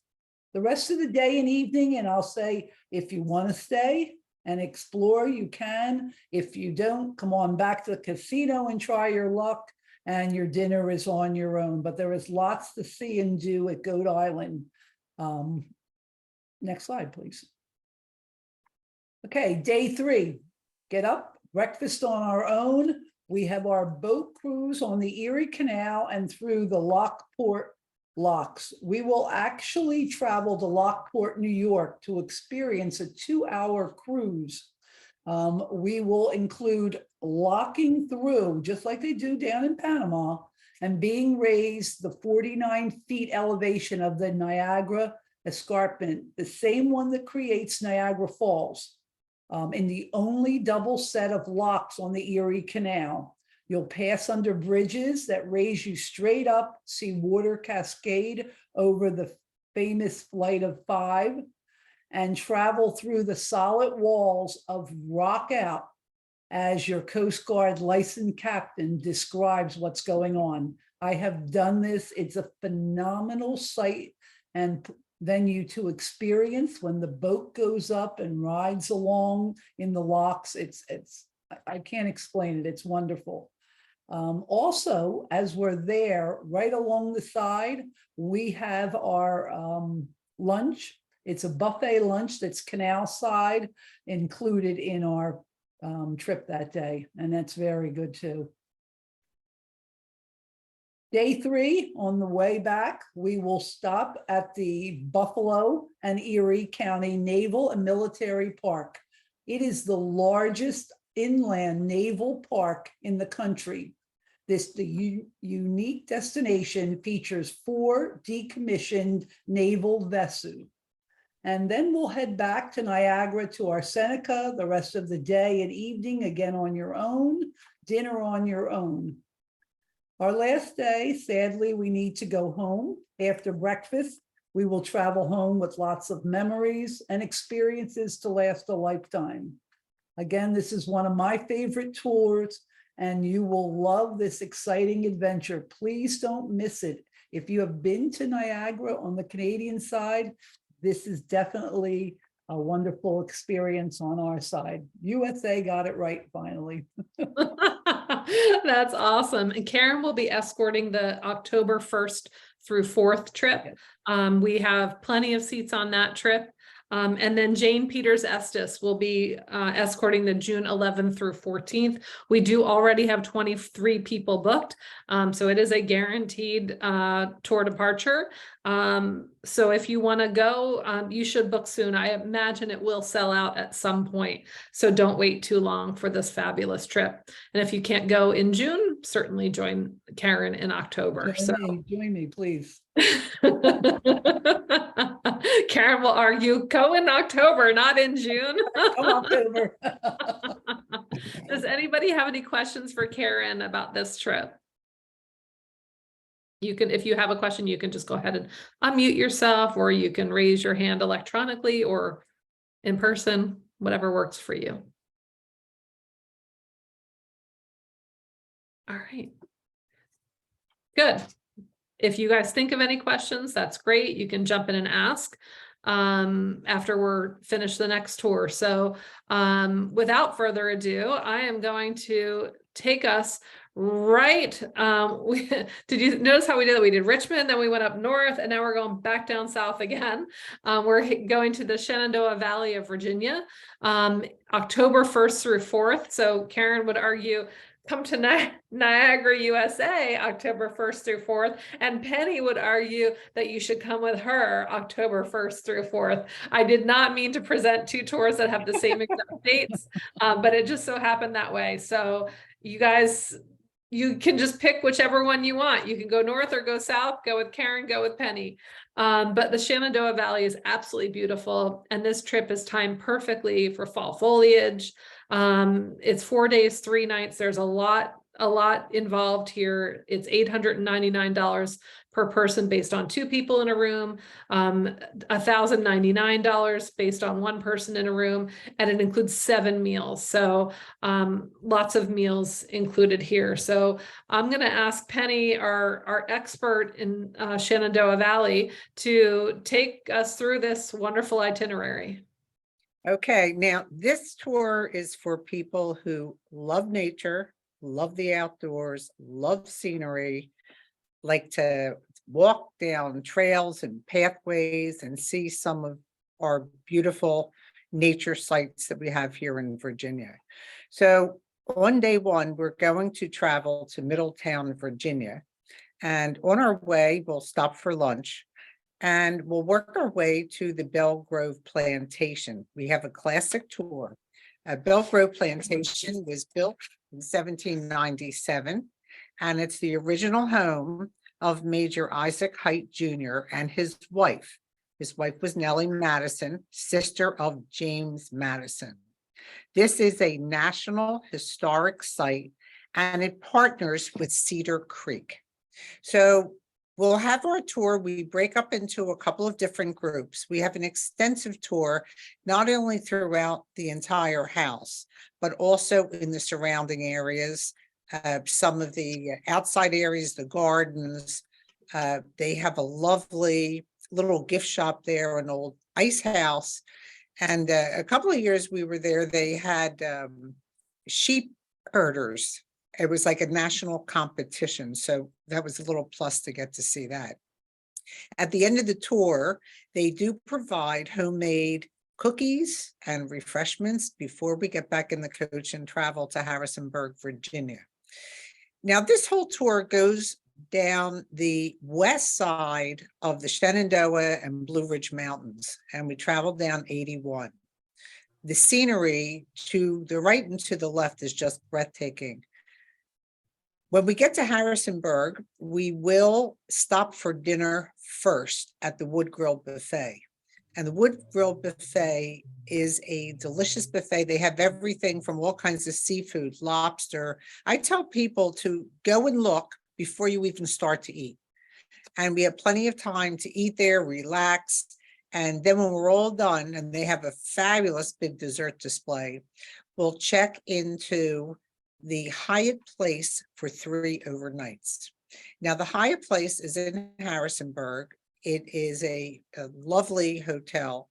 The rest of the day and evening, and I'll say, if you want to stay and explore, you can. If you don't, come on back to the casino and try your luck, and your dinner is on your own. But there is lots to see and do at Goat Island. Next slide, please. Okay, day 3, get up, breakfast on our own. We have our boat cruise on the Erie Canal and through the Lockport locks. We will actually travel to Lockport, New York to experience a 2-hour cruise. We will include locking through, just like they do down in Panama, and being raised the 49 feet elevation of the Niagara Escarpment, the same one that creates Niagara Falls, in the only double set of locks on the Erie Canal. You'll pass under bridges that raise you straight up, see water cascade over the famous Flight of 5, and travel through the solid walls of rock out as your Coast Guard licensed captain describes what's going on. I have done this. It's a phenomenal sight and venue to experience when the boat goes up and rides along in the locks. I can't explain it. It's wonderful. Also, as we're there, right along the side, we have our lunch. It's a buffet lunch that's canal side included in our trip that day, and that's very good too. Day 3, on the way back, we will stop at the Buffalo and Erie County Naval and Military Park. It is the largest inland naval park in the country. The unique destination features 4 decommissioned naval vessels. And then we'll head back to Niagara to our Seneca the rest of the day and evening, again on your own, dinner on your own. Our last day, sadly, we need to go home. After breakfast, we will travel home with lots of memories and experiences to last a lifetime. Again, this is one of my favorite tours, and you will love this exciting adventure. Please don't miss it. If you have been to Niagara on the Canadian side, this is definitely a wonderful experience on our side. USA got it right finally. That's awesome. And Karen will be escorting the October 1st through 4th trip. We have plenty of seats on that trip. And then Jane Peters Estes will be escorting the June 11th through 14th. We do already have 23 people booked. So it is a guaranteed tour departure. So if you want to go, you should book soon. I imagine it will sell out at some point. So don't wait too long for this fabulous trip. And if you can't go in June, certainly join Karen in October. Join me, please. Karen will argue, go in October, not in June. Come October. Does anybody have any questions for Karen about this trip? You can, if you have a question, you can just go ahead and unmute yourself, or you can raise your hand electronically or in person, whatever works for you. All right. Good. If you guys think of any questions, that's great. You can jump in and ask after we're finished the next tour. So without further ado, I am going to take us right. Did you notice how we did it? We did Richmond, then we went up north, and now we're going back down south again. We're going to the Shenandoah Valley of Virginia, October 1st through 4th. So Karen would argue, come to Niagara, USA, October 1st through 4th. And Penny would argue that you should come with her October 1st through 4th. I did not mean to present two tours that have the same exact dates, but it just so happened that way. So you guys, you can just pick whichever one you want. You can go north or go south, go with Karen, go with Penny. But the Shenandoah Valley is absolutely beautiful. And this trip is timed perfectly for fall foliage. It's 4 days, 3 nights. There's a lot involved here. It's $899 per person based on 2 people in a room, $1,099 based on 1 person in a room, and it includes 7 meals. So lots of meals included here. So I'm going to ask Penny, our expert in Shenandoah Valley, to take us through this wonderful itinerary. Okay, now this tour is for people who love nature, love the outdoors, love scenery, like to walk down trails and pathways and see some of our beautiful nature sites that we have here in Virginia. So on day 1, we're going to travel to Middletown, Virginia. And on our way, we'll stop for lunch. And we'll work our way to the Belle Grove Plantation. We have a classic tour. Belle Grove Plantation was built in 1797, and it's the original home of Major Isaac Height Jr. and his wife. His wife was Nellie Madison, sister of James Madison. This is a National Historic Site, and it partners with Cedar Creek. So we'll have our tour. We break up into a couple of different groups. We have an extensive tour, not only throughout the entire house, but also in the surrounding areas, some of the outside areas, the gardens. They have a lovely little gift shop there, an old ice house. And a couple of years we were there, they had sheep herders. It was like a national competition. So that was a little plus to get to see that. At the end of the tour, they do provide homemade cookies and refreshments before we get back in the coach and travel to Harrisonburg, Virginia. Now, this whole tour goes down the west side of the Shenandoah and Blue Ridge Mountains, and we travel down 81. The scenery to the right and to the left is just breathtaking. When we get to Harrisonburg, we will stop for dinner first at the Wood Grill Buffet. And the Wood Grill Buffet is a delicious buffet. They have everything from all kinds of seafood, lobster. I tell people to go and look before you even start to eat. And we have plenty of time to eat there, relax. And then when we're all done, and they have a fabulous big dessert display, we'll check into the Hyatt Place for 3 overnights. Now, the Hyatt Place is in Harrisonburg. It is a lovely hotel.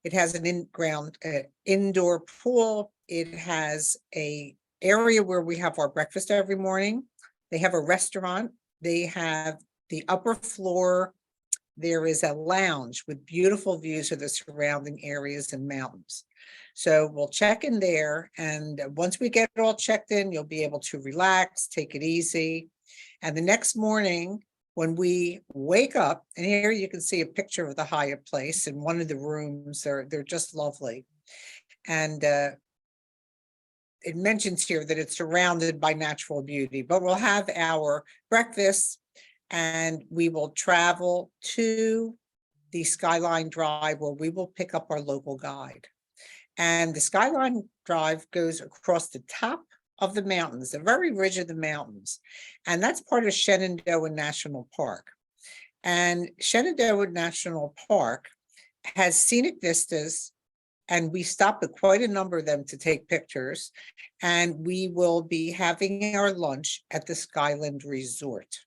It has an indoor pool. It has an area where we have our breakfast every morning. They have a restaurant. They have the upper floor. There is a lounge with beautiful views of the surrounding areas and mountains. So we'll check in there, and once we get it all checked in, you'll be able to relax, take it easy. And the next morning, when we wake up, and here you can see a picture of the Hyatt Place in one of the rooms, they're just lovely. And it mentions here that it's surrounded by natural beauty, but we'll have our breakfast and we will travel to the Skyline Drive, where we will pick up our local guide. And the Skyline Drive goes across the top of the mountains, the very ridge of the mountains. And that's part of Shenandoah National Park. And Shenandoah National Park has scenic vistas, and we stop at quite a number of them to take pictures. And we will be having our lunch at the Skyland Resort.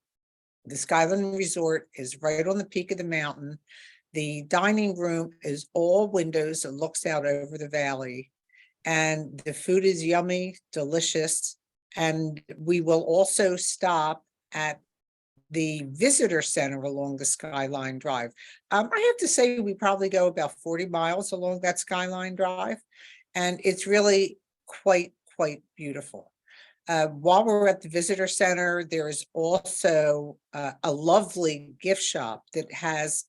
The Skyland Resort is right on the peak of the mountain. The dining room is all windows and looks out over the valley. And the food is yummy, delicious. And we will also stop at the visitor center along the Skyline Drive. I have to say we probably go about 40 miles along that Skyline Drive, and it's really quite beautiful. While we're at the visitor center, there is also a lovely gift shop that has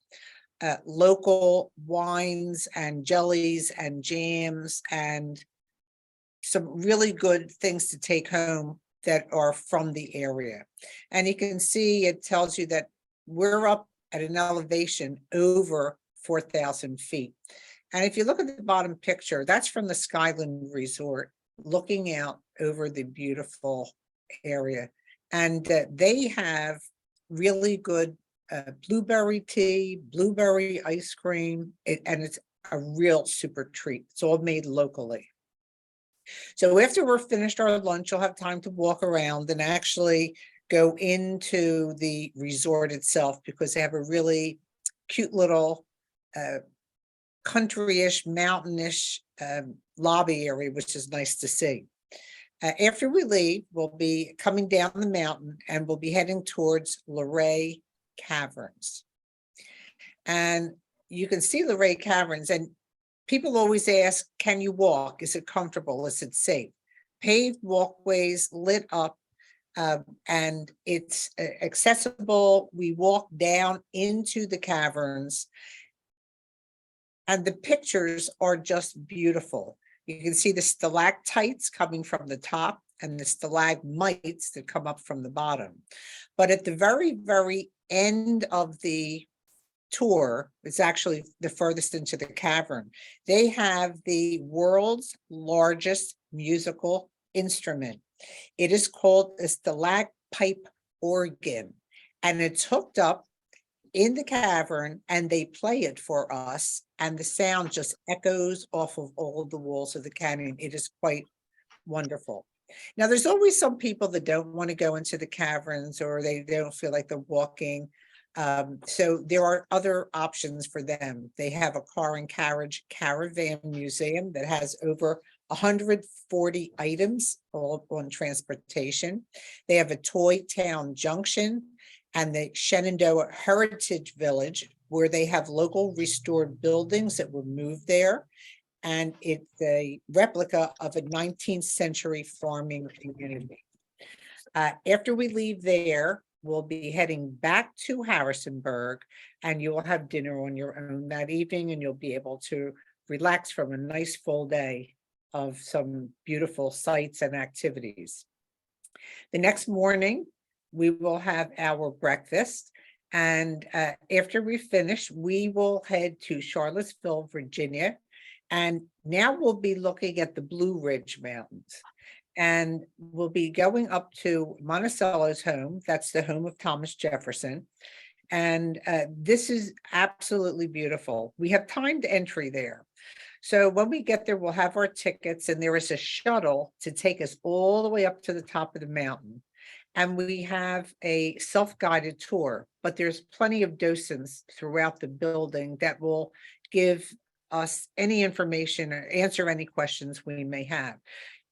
local wines and jellies and jams and some really good things to take home that are from the area. And you can see it tells you that we're up at an elevation over 4,000 feet. And if you look at the bottom picture, that's from the Skyland Resort, looking out over the beautiful area. And they have really good blueberry tea, blueberry ice cream, and it's a real super treat. It's all made locally. So after we're finished our lunch, you'll have time to walk around and actually go into the resort itself, because they have a really cute little country-ish, mountainish lobby area, which is nice to see. After we leave, we'll be coming down the mountain and we'll be heading towards Luray Caverns. And you can see Luray Caverns, and people always ask, can you walk? Is it comfortable? Is it safe? Paved walkways lit up, and it's accessible. We walk down into the caverns, and the pictures are just beautiful. You can see the stalactites coming from the top and the stalagmites that come up from the bottom. But at the very end of the tour, it's actually the furthest into the cavern, they have the world's largest musical instrument. It is called a stalagpipe organ, and it's hooked up in the cavern, and they play it for us, and the sound just echoes off of all the walls of the canyon. It is quite wonderful. Now, there's always some people that don't want to go into the caverns, or they don't feel like they're walking. So there are other options for them. They have a car and carriage caravan museum that has over 140 items all on transportation. They have a Toy Town Junction and the Shenandoah Heritage Village, where they have local restored buildings that were moved there. And it's a replica of a 19th century farming community. After we leave there, we'll be heading back to Harrisonburg, and you will have dinner on your own that evening, and you'll be able to relax from a nice full day of some beautiful sights and activities. The next morning, we will have our breakfast, and after we finish, we will head to Charlottesville, Virginia, and now we'll be looking at the Blue Ridge Mountains. And we'll be going up to Monticello's home. That's the home of Thomas Jefferson. And this is absolutely beautiful. We have timed entry there. So when we get there, we'll have our tickets, and there is a shuttle to take us all the way up to the top of the mountain. And we have a self-guided tour, but there's plenty of docents throughout the building that will give us any information or answer any questions we may have.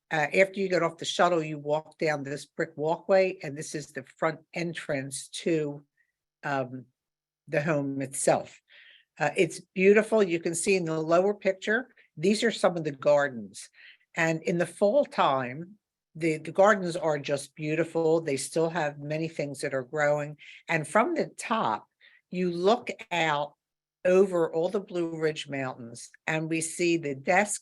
After you get off the shuttle, you walk down this brick walkway, and this is the front entrance to the home itself. It's beautiful. You can see in the lower picture, these are some of the gardens. And in the fall time, the gardens are just beautiful. They still have many things that are growing. And from the top, you look out over all the Blue Ridge Mountains, and we see the desk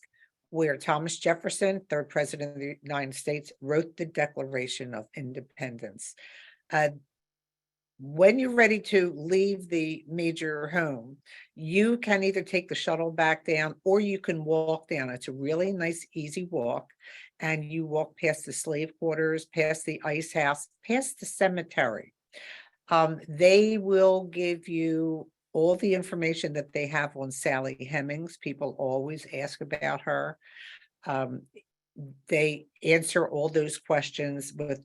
where Thomas Jefferson, third president of the United States, wrote the Declaration of Independence. when you're ready to leave the major home, you can either take the shuttle back down or you can walk down. It's a really nice, easy walk. And you walk past the slave quarters, past the ice house, past the cemetery. They will give you all the information that they have on Sally Hemings. People always ask about her. They answer all those questions with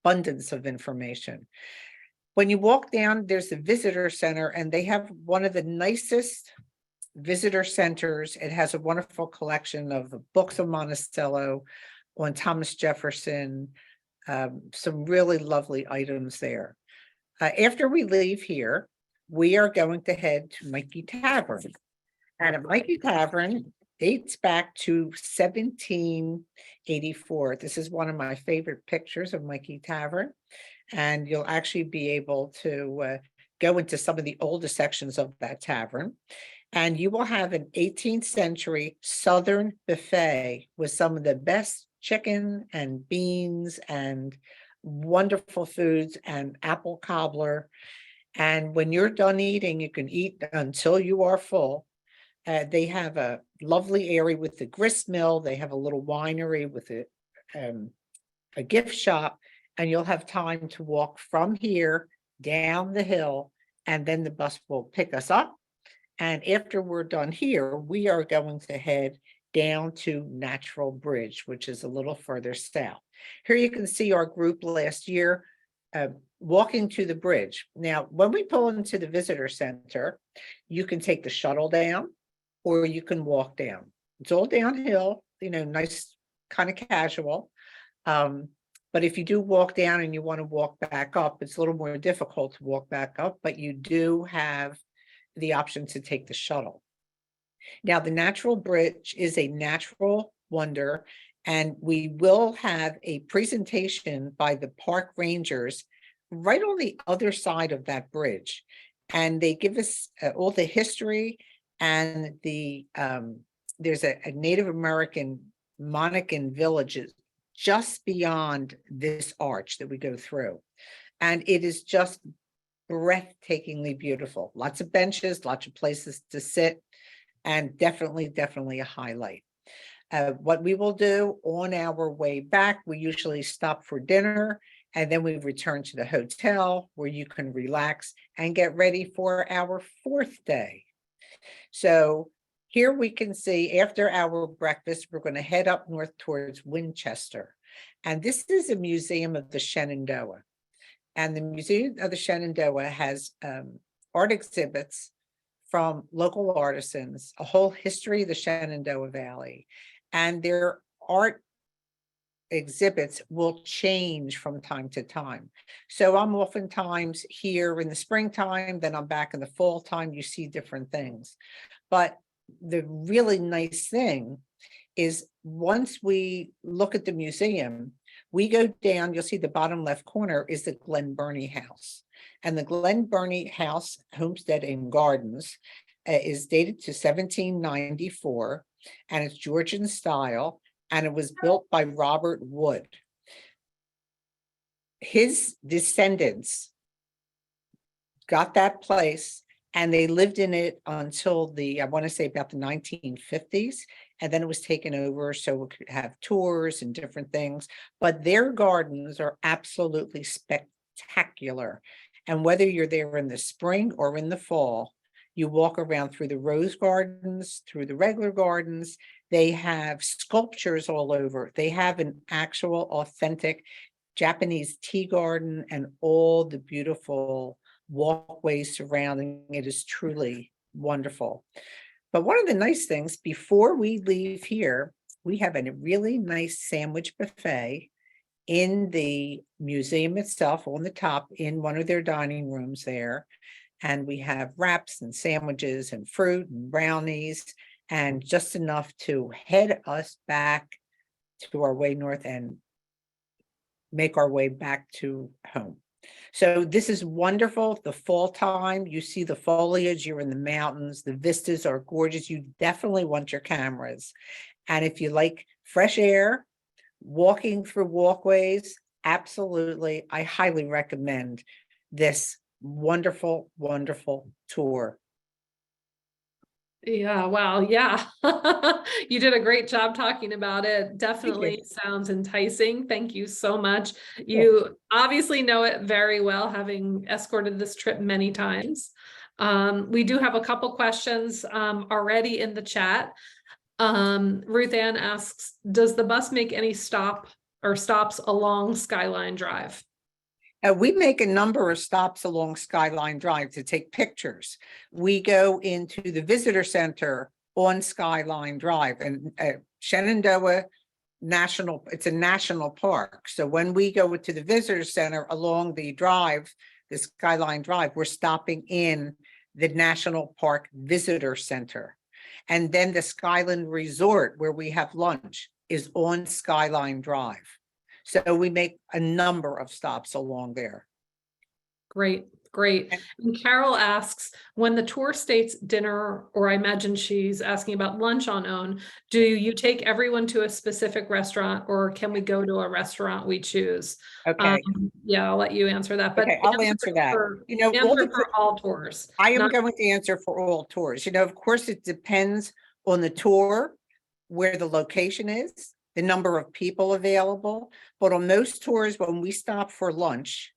abundance of information. When you walk down, there's the visitor center, and they have one of the nicest visitor centers. It has a wonderful collection of the books of Monticello, on Thomas Jefferson, some really lovely items there. After we leave here, we are going to head to Mikey Tavern. And at Mikey Tavern dates back to 1784. This is one of my favorite pictures of Mikey Tavern. And you'll actually be able to go into some of the oldest sections of that tavern. And you will have an 18th century Southern buffet with some of the best chicken and beans and wonderful foods and apple cobbler. And when you're done eating, you can eat until you are full. They have a lovely area with the grist mill. They have a little winery with a gift shop, and you'll have time to walk from here down the hill, and then the bus will pick us up. And after we're done here, we are going to head down to Natural Bridge, which is a little further south. Here you can see our group last year walking to the bridge. Now, when we pull into the visitor center, you can take the shuttle down or you can walk down. It's all downhill, nice, kind of casual. But if you do walk down and you want to walk back up, it's a little more difficult to walk back up, but you do have the option to take the shuttle. Now, the Natural Bridge is a natural wonder, and we will have a presentation by the park rangers right on the other side of that bridge. And they give us all the history, and there's a Native American Monacan villages just beyond this arch that we go through. And it is just breathtakingly beautiful. Lots of benches, lots of places to sit, and definitely a highlight. What we will do on our way back, we usually stop for dinner, and then we return to the hotel where you can relax and get ready for our fourth day. So here we can see after our breakfast, we're going to head up north towards Winchester. And this is a museum of the Shenandoah. And the Museum of the Shenandoah has art exhibits from local artisans, a whole history of the Shenandoah Valley. And their art exhibits will change from time to time. So I'm oftentimes here in the springtime, then I'm back in the fall time, you see different things. But the really nice thing is once we look at the museum, we go down, you'll see the bottom left corner is the Glen Burnie House. And the Glen Burnie House, Homestead and Gardens, is dated to 1794, and it's Georgian style, and it was built by Robert Wood. His descendants got that place, and they lived in it until I want to say about the 1950s. And then it was taken over so we could have tours and different things. But their gardens are absolutely spectacular. And whether you're there in the spring or in the fall, you walk around through the rose gardens, through the regular gardens. They have sculptures all over. They have an actual authentic Japanese tea garden and all the beautiful walkways surrounding it. Is truly wonderful. But one of the nice things, before we leave here, we have a really nice sandwich buffet in the museum itself on the top in one of their dining rooms there. And we have wraps and sandwiches and fruit and brownies and just enough to head us back to our way north and make our way back to home. So this is wonderful. The fall time, you see the foliage, you're in the mountains, the vistas are gorgeous. You definitely want your cameras. And if you like fresh air, walking through walkways, absolutely, I highly recommend this wonderful, wonderful tour. Yeah, wow. Yeah. You did a great job talking about it. Definitely sounds enticing. Thank you so much. You obviously know it very well, having escorted this trip many times. We do have a couple questions already in the chat. Ruth Ann asks, does the bus make any stops along Skyline Drive? We make a number of stops along Skyline Drive to take pictures. We go into the visitor center on Skyline Drive, and Shenandoah National, it's a national park. So when we go to the visitor center along the drive, the Skyline Drive, we're stopping in the National Park Visitor Center. And then the Skyline Resort, where we have lunch, is on Skyline Drive. So we make a number of stops along there. Great, great. And Carol asks, when the tour states dinner, or I imagine she's asking about lunch on OWN, do you take everyone to a specific restaurant, or can we go to a restaurant we choose? Okay. Yeah, I'll let you answer that. But Okay, I'll answer that. You know, for all tours. I am going to answer for all tours. You know, of course, it depends on the tour, where the location is, the number of people available. But on most tours, when we stop for lunch,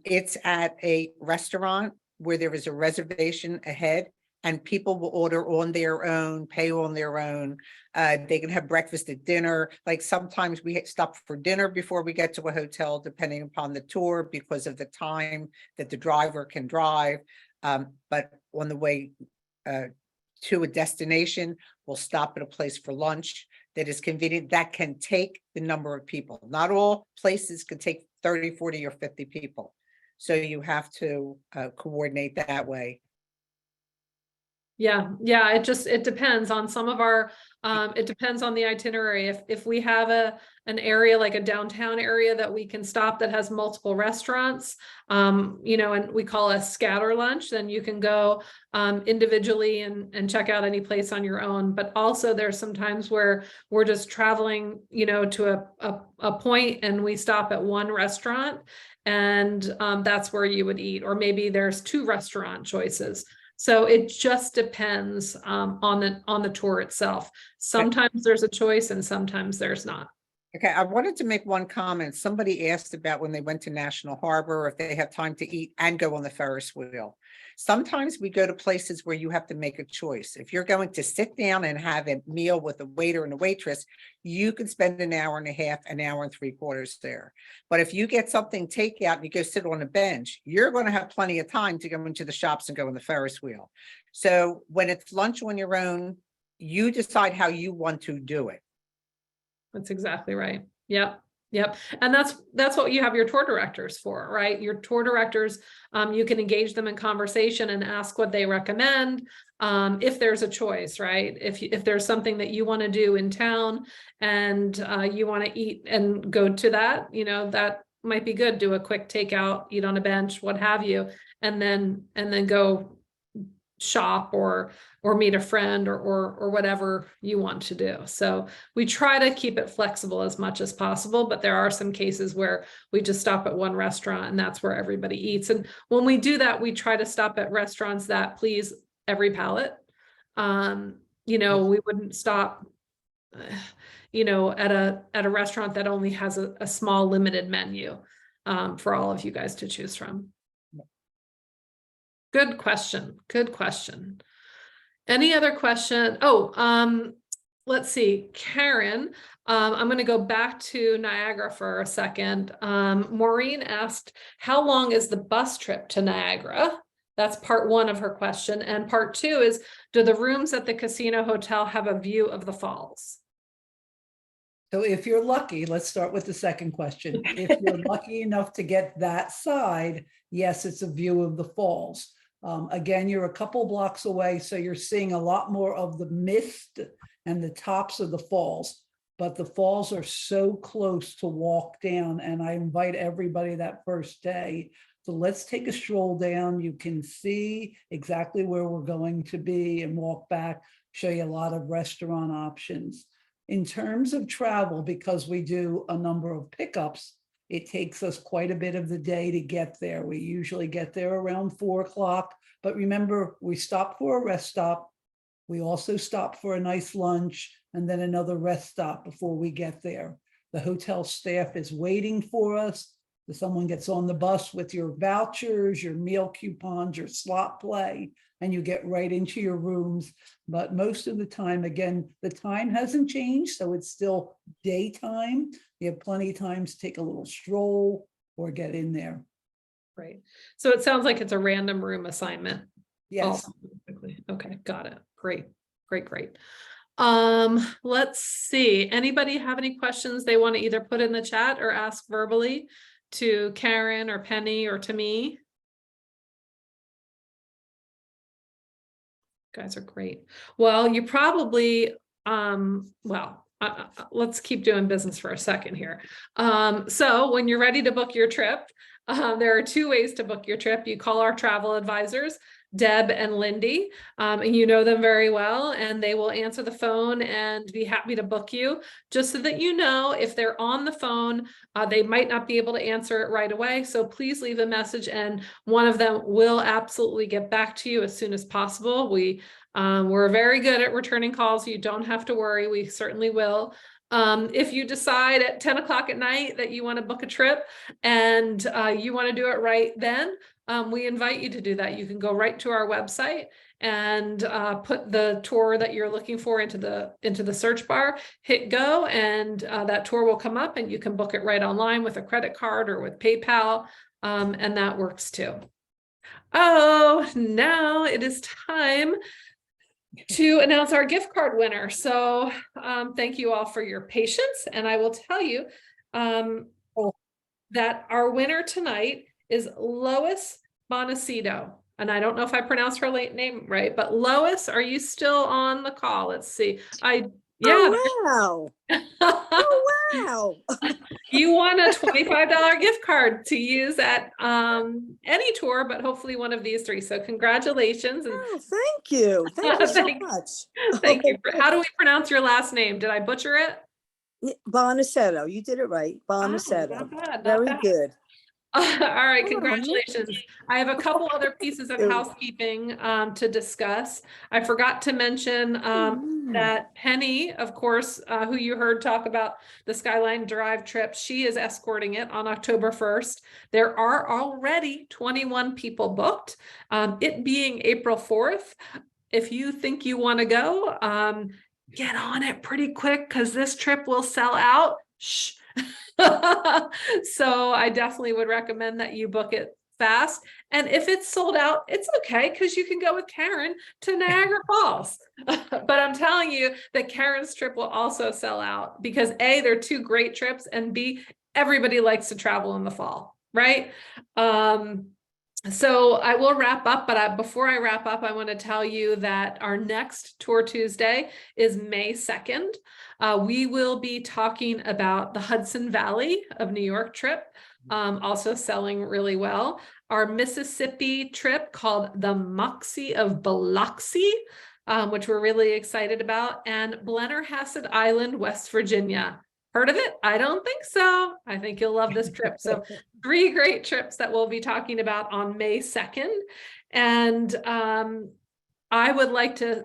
it's at a restaurant where there is a reservation ahead, and people will order on their own, pay on their own. They can have breakfast at dinner. Like sometimes we stop for dinner before we get to a hotel, depending upon the tour, because of the time that the driver can drive. But on the way to a destination, we'll stop at a place for lunch that is convenient, that can take the number of people. Not all places can take 30, 40, or 50 people. So you have to coordinate that way. Yeah, it depends on some of our, it depends on the itinerary. If we have an area like a downtown area that we can stop that has multiple restaurants, you know, and we call a scatter lunch, then you can go individually and check out any place on your own. But also there's some times where we're just traveling, you know, to a point, and we stop at one restaurant, and that's where you would eat. Or maybe there's two restaurant choices. So it just depends on the tour itself. Sometimes there's a choice and sometimes there's not. Okay, I wanted to make one comment. Somebody asked about when they went to National Harbor, if they have time to eat and go on the Ferris wheel. Sometimes we go to places where you have to make a choice. If you're going to sit down and have a meal with a waiter and a waitress, you can spend an hour and a half, an hour and 3/4 there. But if you get something takeout and you go sit on a bench, you're going to have plenty of time to go into the shops and go on the Ferris wheel. So when it's lunch on your own, you decide how you want to do it. That's exactly right. Yep. And that's what you have your tour directors for, right? Your tour directors, you can engage them in conversation and ask what they recommend. If there's a choice, right? If there's something that you want to do in town and you want to eat and go to that, you know, that might be good. Do a quick takeout, eat on a bench, what have you, and then go shop or meet a friend or whatever you want to do. So we try to keep it flexible as much as possible, but there are some cases where we just stop at one restaurant and that's where everybody eats. And when we do that, we try to stop at restaurants that please every palate. You know, we wouldn't stop you know, at a restaurant that only has a small limited menu for all of you guys to choose from. Good question. Good question. Any other question? Oh, let's see. Karen, I'm going to go back to Niagara for a second. Maureen asked, how long is the bus trip to Niagara? That's part one of her question. And part two is, do the rooms at the casino hotel have a view of the falls? So if you're lucky, let's start with the second question. If you're lucky enough to get that side, yes, it's a view of the falls. Again, you're a couple blocks away, so you're seeing a lot more of the mist and the tops of the falls. But the falls are so close to walk down, and I invite everybody that first day. So let's take a stroll down. You can see exactly where we're going to be and walk back, show you a lot of restaurant options. In terms of travel, because we do a number of pickups, It takes us quite a bit of the day to get there. We usually get there around 4 o'clock, but remember, we stop for a rest stop. We also stop for a nice lunch and then another rest stop before we get there. The hotel staff is waiting for us. If someone gets on the bus with your vouchers, your meal coupons, your slot play, and you get right into your rooms. But most of the time, again, the time hasn't changed, so it's still daytime. You have plenty of time to take a little stroll or get in there. Right. So it sounds like it's a random room assignment. Yes. Okay, got it. Great, great, great. Let's see. Anybody have any questions they want to either put in the chat or ask verbally to Karen or Penny or to me? You guys are great. Well, you probably, let's keep doing business for a second here. So when you're ready to book your trip, there are 2 ways to book your trip. You call our travel advisors, Deb and Lindy, and you know them very well, and they will answer the phone and be happy to book you. Just so that you know, if they're on the phone, they might not be able to answer it right away. So please leave a message and one of them will absolutely get back to you as soon as possible. We're very good at returning calls. You don't have to worry. We certainly will. If you decide at 10 o'clock at night that you want to book a trip and you want to do it right then, we invite you to do that. You can go right to our website and put the tour that you're looking for into the search bar, hit go, and that tour will come up and you can book it right online with a credit card or with PayPal, and that works too. Oh, now it is time to announce our gift card winner. So thank you all for your patience. And I will tell you that our winner tonight is Lois Bonacito. And I don't know if I pronounced her late name right, but Lois, are you still on the call? Let's see. Oh, wow. Oh, wow. You won a $25 gift card to use at any tour, but hopefully one of these 3. So congratulations. And Oh, thank you. Thank you so much. Thank you. How do we pronounce your last name? Did I butcher it? Bonasetto. You did it right. Bonasetto. Not bad, not Very bad. good. All right, Oh, congratulations. I have a couple other pieces of housekeeping to discuss. I forgot to mention that Penny, of course, who you heard talk about the Skyline Drive trip, she is escorting it on October 1st. There are already 21 people booked. It being April 4th, if you think you want to go, get on it pretty quick because this trip will sell out. Shh. So I definitely would recommend that you book it fast. And if it's sold out, it's okay because you can go with Karen to Niagara Falls. But I'm telling you that Karen's trip will also sell out because A, they're 2 great trips, and B, everybody likes to travel in the fall, right? So I will wrap up, but before I wrap up, I want to tell you that our next Tour Tuesday is May 2nd. We will be talking about the Hudson Valley of New York trip, also selling really well. Our Mississippi trip called the Moxie of Biloxi, which we're really excited about, and Blennerhassett Island, West Virginia. Heard of it? I don't think so. I think you'll love this trip. So 3 great trips that we'll be talking about on May 2nd. And I would like to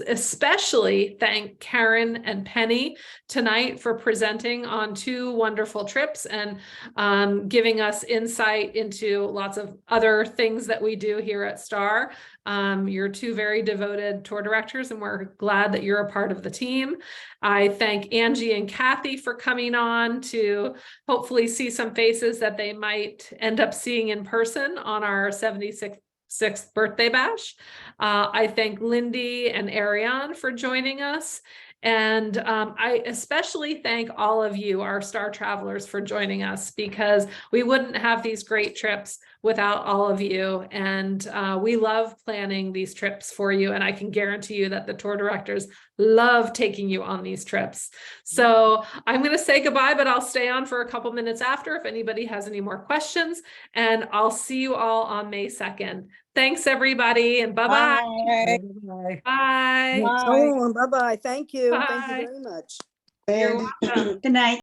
especially thank Karen and Penny tonight for presenting on 2 wonderful trips and giving us insight into lots of other things that we do here at Starr. You're 2 very devoted tour directors, and we're glad that you're a part of the team. I thank Angie and Kathy for coming on to hopefully see some faces that they might end up seeing in person on our 76th birthday bash. I thank Lindy and Ariane for joining us. And I especially thank all of you, our Starr travelers, for joining us, because we wouldn't have these great trips without all of you. And we love planning these trips for you. And I can guarantee you that the tour directors love taking you on these trips. So I'm going to say goodbye, but I'll stay on for a couple minutes after if anybody has any more questions. And I'll see you all on May 2nd. Thanks, everybody, and bye-bye. Bye. Bye. So long. Bye-bye. Thank you. Thank Bye. you very much. You're welcome. Good night.